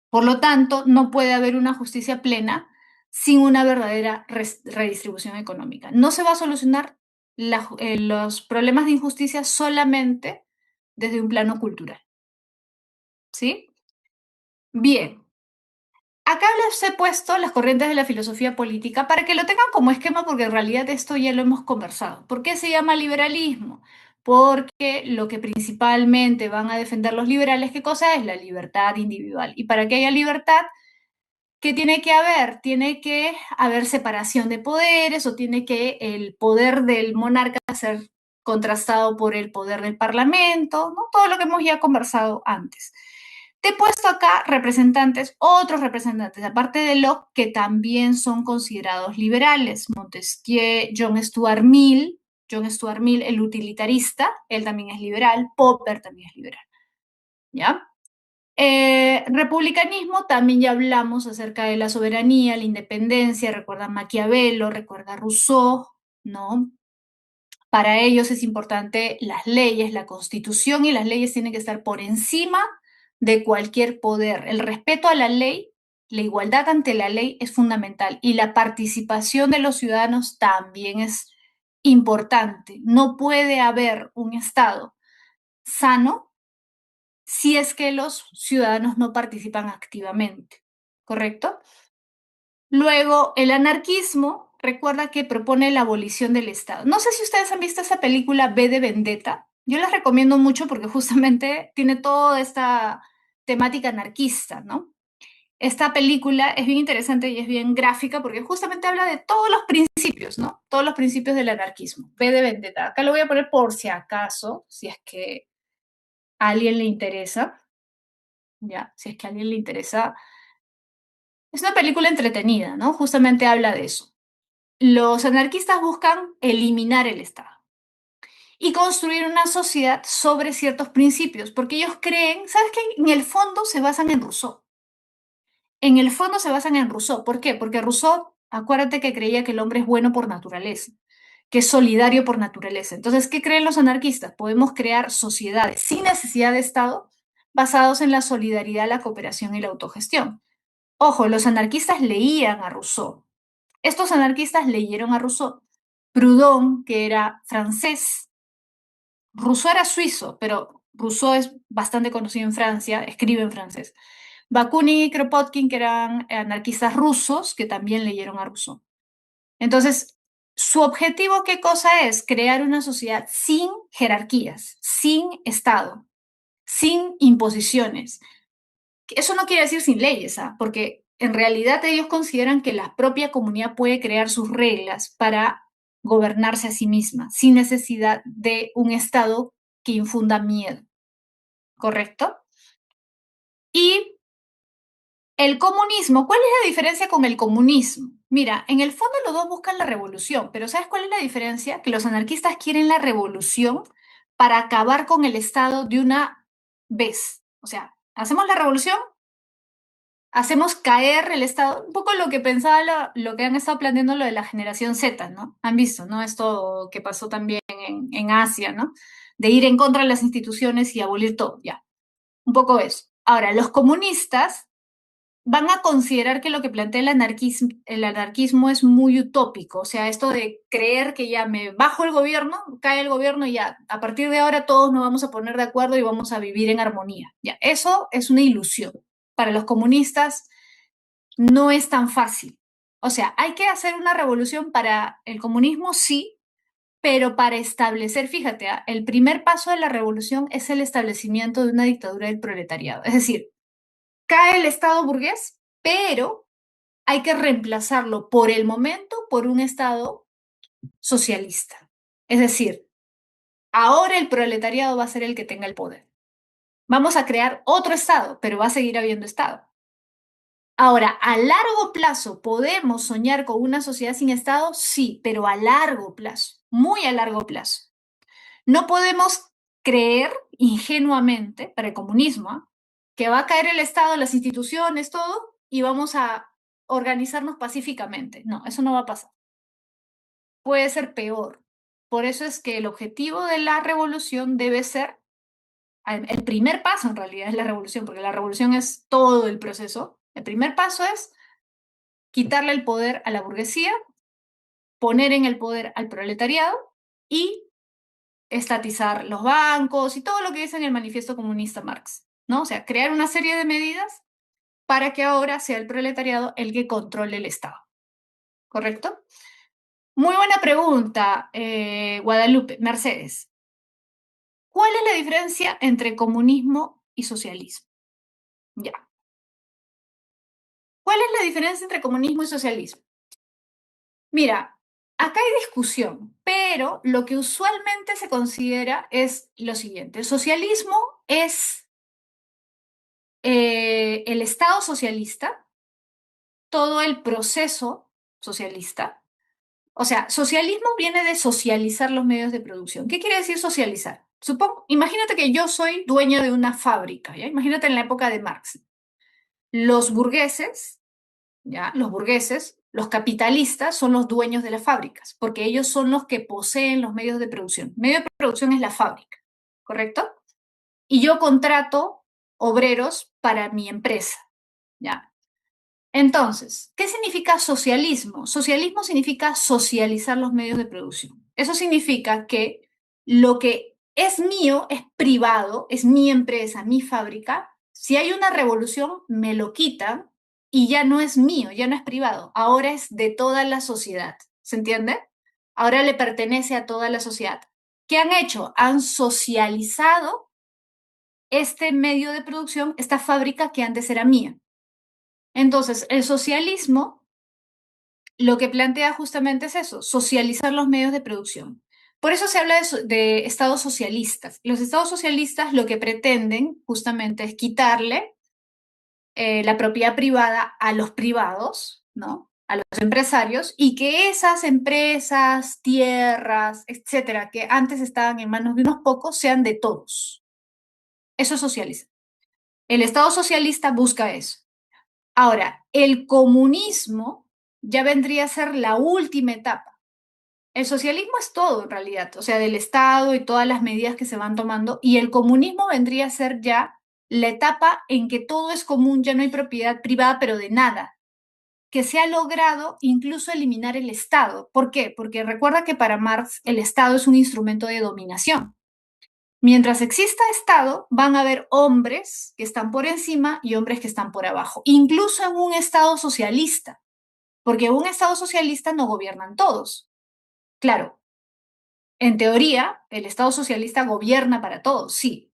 Por lo tanto, no puede haber una justicia plena sin una verdadera redistribución económica. No se va a solucionar los problemas de injusticia solamente desde un plano cultural. ¿Sí? Bien, acá les he puesto las corrientes de la filosofía política para que lo tengan como esquema, porque en realidad esto ya lo hemos conversado. ¿Por qué se llama liberalismo? Porque lo que principalmente van a defender los liberales, ¿qué cosa es? La libertad individual. Y para que haya libertad, ¿qué tiene que haber? Tiene que haber separación de poderes o tiene que el poder del monarca ser contrastado por el poder del parlamento, ¿no? Todo lo que hemos ya conversado antes. Te he puesto acá representantes, otros representantes, aparte de Locke, que también son considerados liberales. Montesquieu, John Stuart Mill, el utilitarista, él también es liberal. Popper también es liberal. ¿Ya? Republicanismo, también ya hablamos acerca de la soberanía, la independencia, recuerda Maquiavelo, recuerda Rousseau, ¿no? Para ellos es importante las leyes, la constitución y las leyes tienen que estar por encima de cualquier poder. El respeto a la ley, la igualdad ante la ley es fundamental y la participación de los ciudadanos también es importante. No puede haber un Estado sano si es que los ciudadanos no participan activamente, ¿correcto? Luego, el anarquismo recuerda que propone la abolición del Estado. No sé si ustedes han visto esa película V de Vendetta. Yo les recomiendo mucho porque justamente tiene toda esta temática anarquista, ¿no? Esta película es bien interesante y es bien gráfica porque justamente habla de todos los principios, ¿no? Todos los principios del anarquismo. V de Vendetta. Acá lo voy a poner por si acaso, si es que a alguien le interesa, ¿ya? Si es que a alguien le interesa. Es una película entretenida, ¿no? Justamente habla de eso. Los anarquistas buscan eliminar el Estado y construir una sociedad sobre ciertos principios, porque ellos creen, ¿sabes qué? En el fondo se basan en Rousseau. En el fondo se basan en Rousseau. ¿Por qué? Porque Rousseau, acuérdate que creía que el hombre es bueno por naturaleza, que es solidario por naturaleza. Entonces, ¿qué creen los anarquistas? Podemos crear sociedades sin necesidad de Estado basados en la solidaridad, la cooperación y la autogestión. Ojo, los anarquistas leían a Rousseau. Estos anarquistas leyeron a Rousseau. Proudhon, que era francés, Rousseau era suizo, pero Rousseau es bastante conocido en Francia, escribe en francés. Bakunin y Kropotkin, que eran anarquistas rusos, que también leyeron a Rousseau. Entonces, su objetivo, ¿qué cosa es? Crear una sociedad sin jerarquías, sin Estado, sin imposiciones. Eso no quiere decir sin leyes, ¿ah? Porque en realidad ellos consideran que la propia comunidad puede crear sus reglas para gobernarse a sí misma, sin necesidad de un Estado que infunda miedo, ¿correcto? Y El comunismo, ¿cuál es la diferencia con el comunismo? Mira, en el fondo los dos buscan la revolución, pero ¿sabes cuál es la diferencia? Que los anarquistas quieren la revolución para acabar con el Estado de una vez. O sea, hacemos la revolución, hacemos caer el Estado, un poco lo que pensaba, lo que han estado planteando lo de la generación Z, ¿no? Han visto, ¿no? Esto que pasó también en Asia, ¿no? De ir en contra de las instituciones y abolir todo, ya. Un poco eso. Ahora, los comunistas van a considerar que lo que plantea el anarquismo es muy utópico, o sea, esto de creer que ya me bajo el gobierno, cae el gobierno y ya, a partir de ahora todos nos vamos a poner de acuerdo y vamos a vivir en armonía. Ya, eso es una ilusión. Para los comunistas no es tan fácil. O sea, hay que hacer una revolución para el comunismo, sí, pero para establecer, fíjate, el primer paso de la revolución es el establecimiento de una dictadura del proletariado. Es decir, cae el Estado burgués, pero hay que reemplazarlo por el momento por un Estado socialista. Es decir, ahora el proletariado va a ser el que tenga el poder. Vamos a crear otro Estado, pero va a seguir habiendo Estado. Ahora, a largo plazo, ¿podemos soñar con una sociedad sin Estado? Sí, pero a largo plazo, muy a largo plazo. No podemos creer ingenuamente, para el comunismo, que va a caer el Estado, las instituciones, todo, y vamos a organizarnos pacíficamente. No, eso no va a pasar. Puede ser peor. Por eso es que el objetivo de la revolución debe ser, el primer paso en realidad es la revolución, porque la revolución es todo el proceso. El primer paso es quitarle el poder a la burguesía, poner en el poder al proletariado y estatizar los bancos y todo lo que dice en el manifiesto comunista Marx, ¿no? O sea, crear una serie de medidas para que ahora sea el proletariado el que controle el Estado, ¿correcto? Muy buena pregunta, Guadalupe, Mercedes. ¿Cuál es la diferencia entre comunismo y socialismo? Ya. ¿Cuál es la diferencia entre comunismo y socialismo? Mira, acá hay discusión, pero lo que usualmente se considera es lo siguiente. El socialismo es el Estado socialista, todo el proceso socialista. O sea, socialismo viene de socializar los medios de producción. ¿Qué quiere decir socializar? Supongo, imagínate que yo soy dueño de una fábrica, ¿ya? Imagínate en la época de Marx. Los burgueses, ¿ya? Los burgueses, los capitalistas son los dueños de las fábricas, porque ellos son los que poseen los medios de producción. Medio de producción es la fábrica, ¿correcto? Y yo contrato obreros para mi empresa, ¿ya? Entonces, ¿qué significa socialismo? Socialismo significa socializar los medios de producción. Eso significa que lo que es mío es privado, es mi empresa, mi fábrica. Si hay una revolución, me lo quitan y ya no es mío, ya no es privado. Ahora es de toda la sociedad. ¿Se entiende? Ahora le pertenece a toda la sociedad. ¿Qué han hecho? Han socializado este medio de producción, esta fábrica que antes era mía. Entonces, el socialismo lo que plantea justamente es eso, socializar los medios de producción. Por eso se habla de estados socialistas. Los estados socialistas lo que pretenden justamente es quitarle la propiedad privada a los privados, ¿no? A los empresarios, y que esas empresas, tierras, etcétera, que antes estaban en manos de unos pocos, sean de todos. Eso es socialismo. El Estado socialista busca eso. Ahora, el comunismo ya vendría a ser la última etapa. El socialismo es todo en realidad, o sea, del Estado y todas las medidas que se van tomando, y el comunismo vendría a ser ya la etapa en que todo es común, ya no hay propiedad privada, pero de nada, que se ha logrado incluso eliminar el Estado. ¿Por qué? Porque recuerda que para Marx el Estado es un instrumento de dominación. Mientras exista Estado, van a haber hombres que están por encima y hombres que están por abajo, incluso en un Estado socialista, porque en un Estado socialista no gobiernan todos. Claro, en teoría, el Estado socialista gobierna para todos, sí.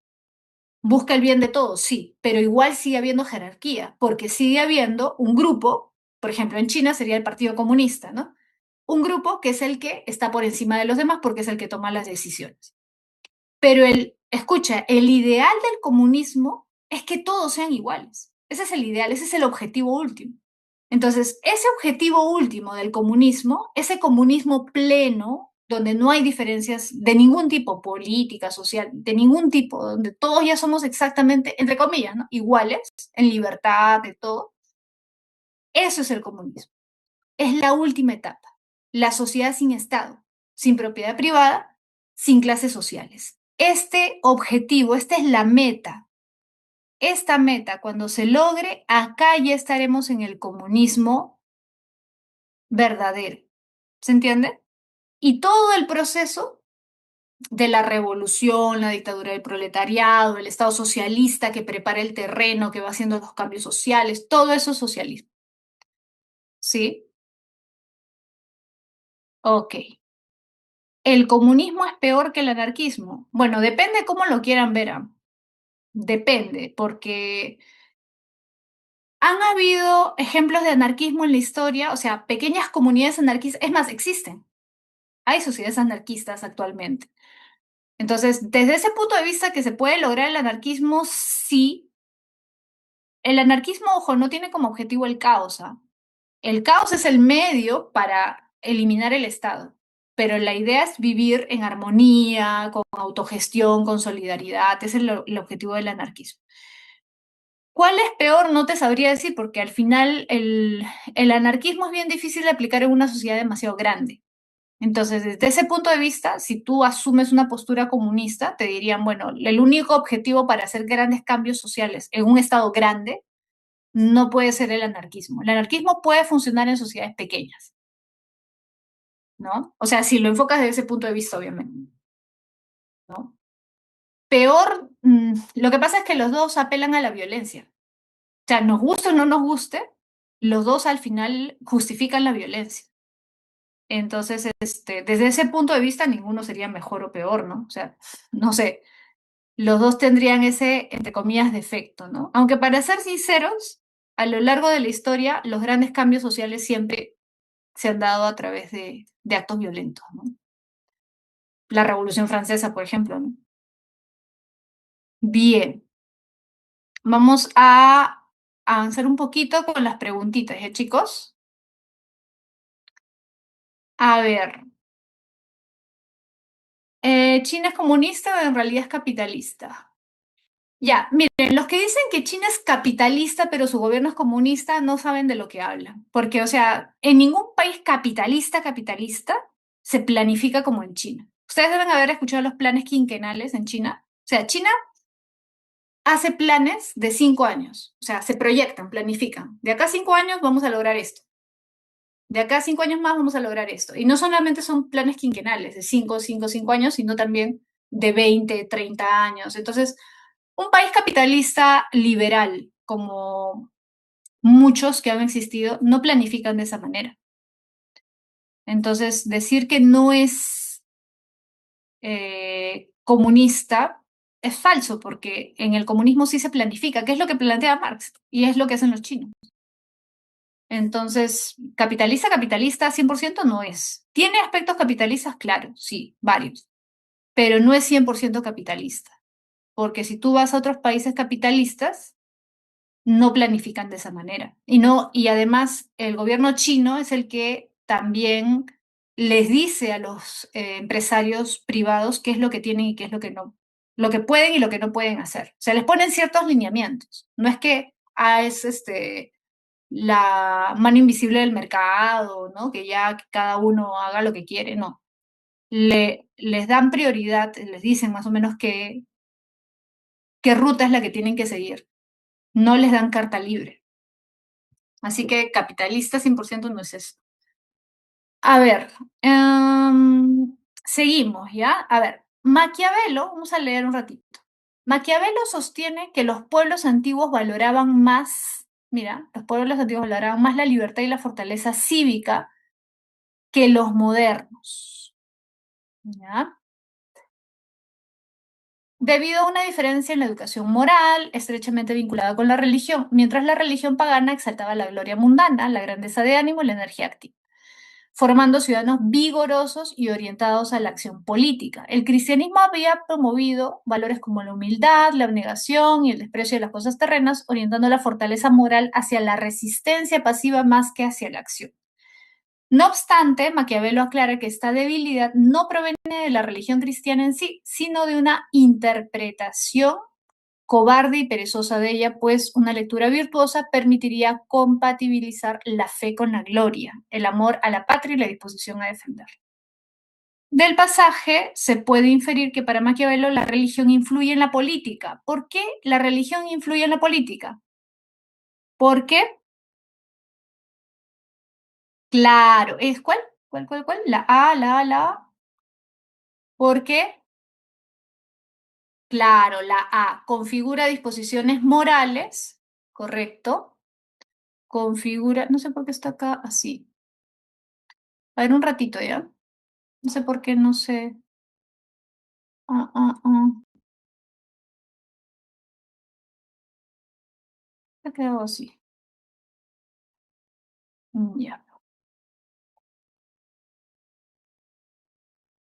Busca el bien de todos, sí, pero igual sigue habiendo jerarquía, porque sigue habiendo un grupo, por ejemplo, en China sería el Partido Comunista, ¿no? Un grupo que es el que está por encima de los demás porque es el que toma las decisiones. Pero escucha, el ideal del comunismo es que todos sean iguales. Ese es el ideal, ese es el objetivo último. Entonces, ese objetivo último del comunismo, ese comunismo pleno, donde no hay diferencias de ningún tipo, política, social, de ningún tipo, donde todos ya somos exactamente, entre comillas, ¿no? Iguales, en libertad, de todo, eso es el comunismo. Es la última etapa. La sociedad sin Estado, sin propiedad privada, sin clases sociales. Este objetivo, esta es la meta. Esta meta, cuando se logre, acá ya estaremos en el comunismo verdadero. ¿Se entiende? Y todo el proceso de la revolución, la dictadura del proletariado, el Estado socialista que prepara el terreno, que va haciendo los cambios sociales, todo eso es socialismo. ¿Sí? Ok. ¿El comunismo es peor que el anarquismo? Bueno, depende cómo lo quieran ver. Depende, porque han habido ejemplos de anarquismo en la historia, o sea, pequeñas comunidades anarquistas, es más, existen. Hay sociedades anarquistas actualmente. Entonces, desde ese punto de vista que se puede lograr el anarquismo, sí. El anarquismo, ojo, no tiene como objetivo el caos. ¿Ah? El caos es el medio para eliminar el Estado, pero la idea es vivir en armonía, con autogestión, con solidaridad. Ese es el objetivo del anarquismo. ¿Cuál es peor? No te sabría decir, porque al final el anarquismo es bien difícil de aplicar en una sociedad demasiado grande. Entonces, desde ese punto de vista, si tú asumes una postura comunista, te dirían, bueno, el único objetivo para hacer grandes cambios sociales en un Estado grande no puede ser el anarquismo. El anarquismo puede funcionar en sociedades pequeñas, ¿no? O sea, si lo enfocas desde ese punto de vista, obviamente, ¿no? Peor, lo que pasa es que los dos apelan a la violencia. O sea, nos guste o no nos guste, los dos al final justifican la violencia. Entonces, desde ese punto de vista, ninguno sería mejor o peor, ¿no? O sea, no sé, los dos tendrían ese, entre comillas, defecto, ¿no? Aunque para ser sinceros, a lo largo de la historia, los grandes cambios sociales siempre se han dado a través de actos violentos, ¿no? La Revolución Francesa, por ejemplo, ¿no? Bien, vamos a avanzar un poquito con las preguntitas, ¿eh, chicos? A ver, ¿China es comunista o en realidad es capitalista? Ya, miren, los que dicen que China es capitalista pero su gobierno es comunista no saben de lo que hablan, porque, o sea, en ningún país capitalista se planifica como en China. Ustedes deben haber escuchado los planes quinquenales en China. O sea, China hace planes de 5 años, o sea, se proyectan, planifican. De acá a 5 años vamos a lograr esto. De acá a 5 años más vamos a lograr esto. Y no solamente son planes quinquenales de 5 años, sino también de 20, 30 años. Entonces, un país capitalista liberal, como muchos que han existido, no planifican de esa manera. Entonces, decir que no es comunista es falso, porque en el comunismo sí se planifica, que es lo que plantea Marx y es lo que hacen los chinos. Entonces, capitalista 100% no es. ¿Tiene aspectos capitalistas? Claro, sí, varios, pero no es 100% capitalista, porque si tú vas a otros países capitalistas, no planifican de esa manera. Y además el gobierno chino es el que también les dice a los empresarios privados qué es lo que tienen y qué es lo que no, lo que pueden y lo que no pueden hacer. O sea, les ponen ciertos lineamientos. No es que es la mano invisible del mercado, ¿no? Que ya cada uno haga lo que quiere, no. Les dan prioridad, les dicen más o menos qué ruta es la que tienen que seguir. No les dan carta libre. Así que capitalista 100% no es eso. A ver, seguimos, ¿ya? A ver, Maquiavelo, vamos a leer un ratito. Maquiavelo sostiene que los pueblos antiguos valoraban más, mira, los pueblos antiguos valoraban más la libertad y la fortaleza cívica que los modernos, ¿ya? Debido a una diferencia en la educación moral, estrechamente vinculada con la religión, mientras la religión pagana exaltaba la gloria mundana, la grandeza de ánimo y la energía activa. formando ciudadanos vigorosos y orientados a la acción política. El cristianismo había promovido valores como la humildad, la abnegación y el desprecio de las cosas terrenas, orientando la fortaleza moral hacia la resistencia pasiva más que hacia la acción. No obstante, Maquiavelo aclara que esta debilidad no proviene de la religión cristiana en sí, sino de una interpretación cobarde y perezosa de ella, pues una lectura virtuosa permitiría compatibilizar la fe con la gloria, el amor a la patria y la disposición a defenderla. Del pasaje se puede inferir que para Maquiavelo la religión influye en la política. ¿Por qué la religión influye en la política? Porque, claro, ¿es cuál? ¿Cuál? La A, la A. ¿Por qué? Claro, la A configura disposiciones morales, correcto. Configura, no sé por qué está acá así. A ver, un ratito ya. No sé por qué, no sé. Ah, ah, ah. Se ha quedado así. Ya,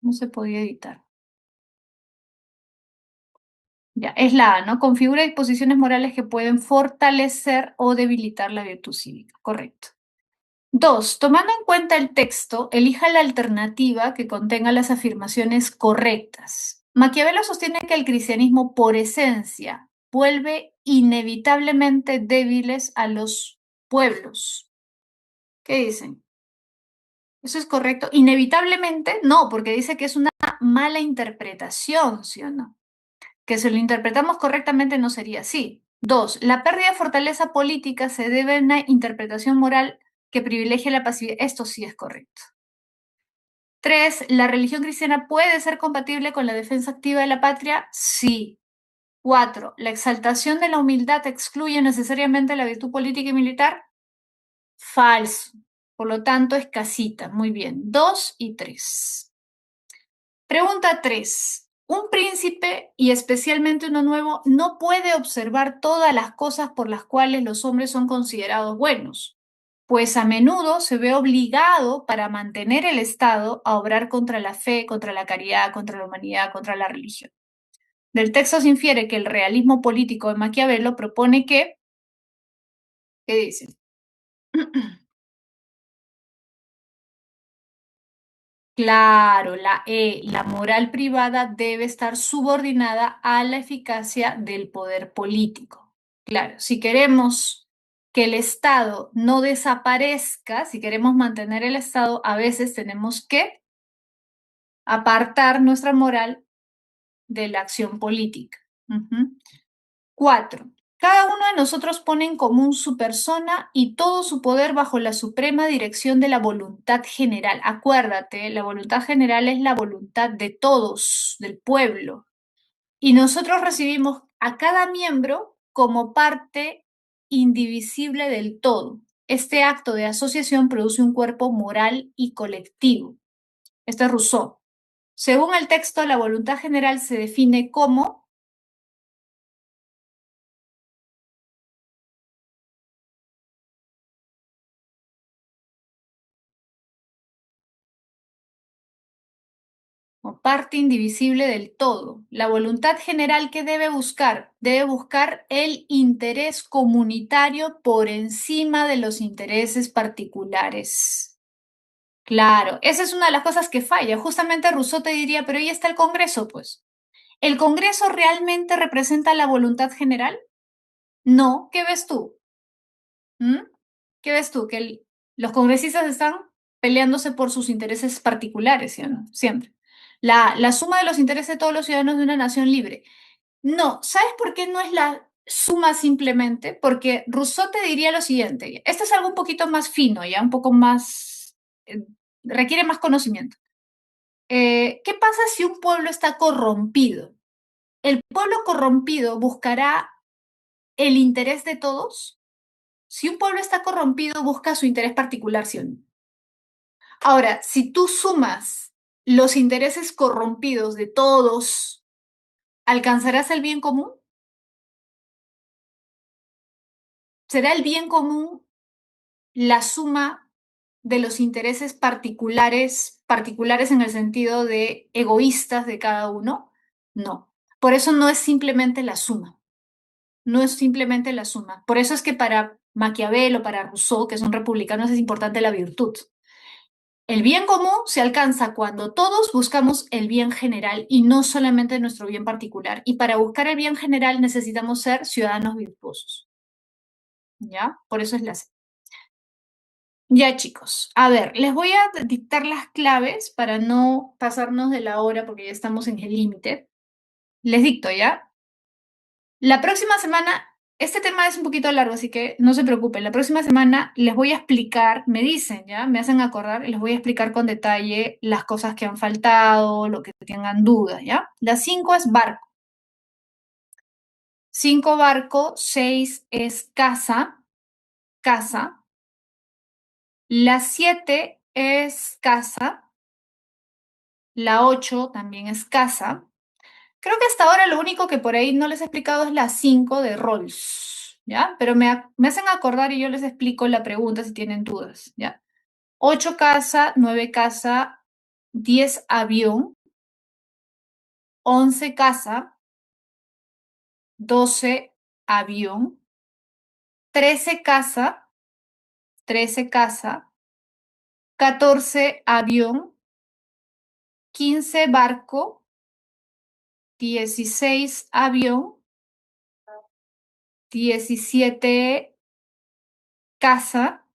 no se podía editar. Ya, es la A, ¿no? Configura disposiciones morales que pueden fortalecer o debilitar la virtud cívica. Correcto. Dos, tomando en cuenta el texto, elija la alternativa que contenga las afirmaciones correctas. Maquiavelo sostiene que el cristianismo, por esencia, vuelve inevitablemente débiles a los pueblos. ¿Qué dicen? ¿Eso es correcto? Inevitablemente, no, porque dice que es una mala interpretación, ¿sí o no? Que si lo interpretamos correctamente no sería así. Dos, la pérdida de fortaleza política se debe a una interpretación moral que privilegia la pasividad. Esto sí es correcto. Tres, ¿la religión cristiana puede ser compatible con la defensa activa de la patria? Sí. Cuatro, ¿la exaltación de la humildad excluye necesariamente la virtud política y militar? Falso. Por lo tanto, escasita. Muy bien. Dos y tres. Pregunta 3. Un príncipe, y especialmente uno nuevo, no puede observar todas las cosas por las cuales los hombres son considerados buenos, pues a menudo se ve obligado para mantener el Estado a obrar contra la fe, contra la caridad, contra la humanidad, contra la religión. Del texto se infiere que el realismo político de Maquiavelo propone que, ¿qué dice? Claro, la moral privada debe estar subordinada a la eficacia del poder político. Claro, si queremos que el Estado no desaparezca, si queremos mantener el Estado, a veces tenemos que apartar nuestra moral de la acción política. Ujú. Cuatro, cada uno de nosotros pone en común su persona y todo su poder bajo la suprema dirección de la voluntad general. Acuérdate, la voluntad general es la voluntad de todos, del pueblo. Y nosotros recibimos a cada miembro como parte indivisible del todo. Este acto de asociación produce un cuerpo moral y colectivo. Este es Rousseau. Según el texto, la voluntad general se define como o parte indivisible del todo. La voluntad general que debe buscar el interés comunitario por encima de los intereses particulares. Claro, esa es una de las cosas que falla. Justamente Rousseau te diría, pero ahí está el Congreso, pues. ¿El Congreso realmente representa la voluntad general? No. ¿Qué ves tú? ¿Mm? ¿Qué ves tú? Que los congresistas están peleándose por sus intereses particulares, ¿sí o no? Siempre. La suma de los intereses de todos los ciudadanos de una nación libre. No, ¿sabes por qué no es la suma simplemente? Porque Rousseau te diría lo siguiente, esto es algo un poquito más fino, ya un poco más, requiere más conocimiento. ¿Qué pasa si un pueblo está corrompido? ¿El pueblo corrompido buscará el interés de todos? Si un pueblo está corrompido, busca su interés particular, ¿sí o no? Ahora, si tú sumas los intereses corrompidos de todos, ¿alcanzarás el bien común? ¿Será el bien común la suma de los intereses particulares, particulares en el sentido de egoístas de cada uno. No. Por eso no es simplemente la suma. No es simplemente la suma. Por eso es que para Maquiavelo, para Rousseau, que son republicanos, es importante la virtud. El bien común se alcanza cuando todos buscamos el bien general y no solamente nuestro bien particular. Y para buscar el bien general necesitamos ser ciudadanos virtuosos. ¿Ya? Por eso es la C. Ya, chicos. A ver, les voy a dictar las claves para no pasarnos de la hora porque ya estamos en el límite. Les dicto, ¿ya? La próxima semana, este tema es un poquito largo, así que no se preocupen. La próxima semana les voy a explicar, me dicen, ¿ya? Me hacen acordar y les voy a explicar con detalle las cosas que han faltado, lo que tengan dudas, ¿ya? La 5 es barco. 5 barco, 6 es casa, casa. La 7 es casa, la 8 también es casa. Creo que hasta ahora lo único que por ahí no les he explicado es la 5 de Rolls, ¿ya? Pero me hacen acordar y yo les explico la pregunta si tienen dudas, ¿ya? 8 casa, 9 casa, 10 avión, 11 casa, 12 avión, 13 casa, 13 casa, 14 avión, 15 barco, 16 avión, 17 casa,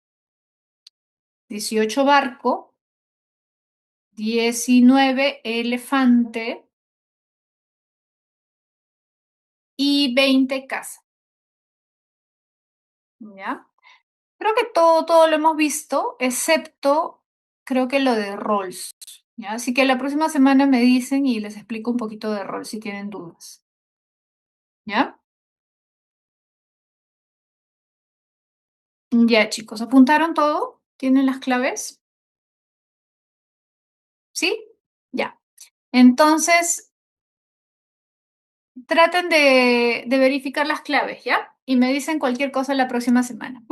18 barco, 19 elefante y 20 casa. ¿Ya? Creo que todo lo hemos visto, excepto creo que lo de Rolls. ¿Ya? Así que la próxima semana me dicen y les explico un poquito de Rolls si tienen dudas. ¿Ya? Ya, chicos, ¿apuntaron todo? ¿Tienen las claves? ¿Sí? Ya. Entonces, traten de verificar las claves, ¿ya? Y me dicen cualquier cosa la próxima semana.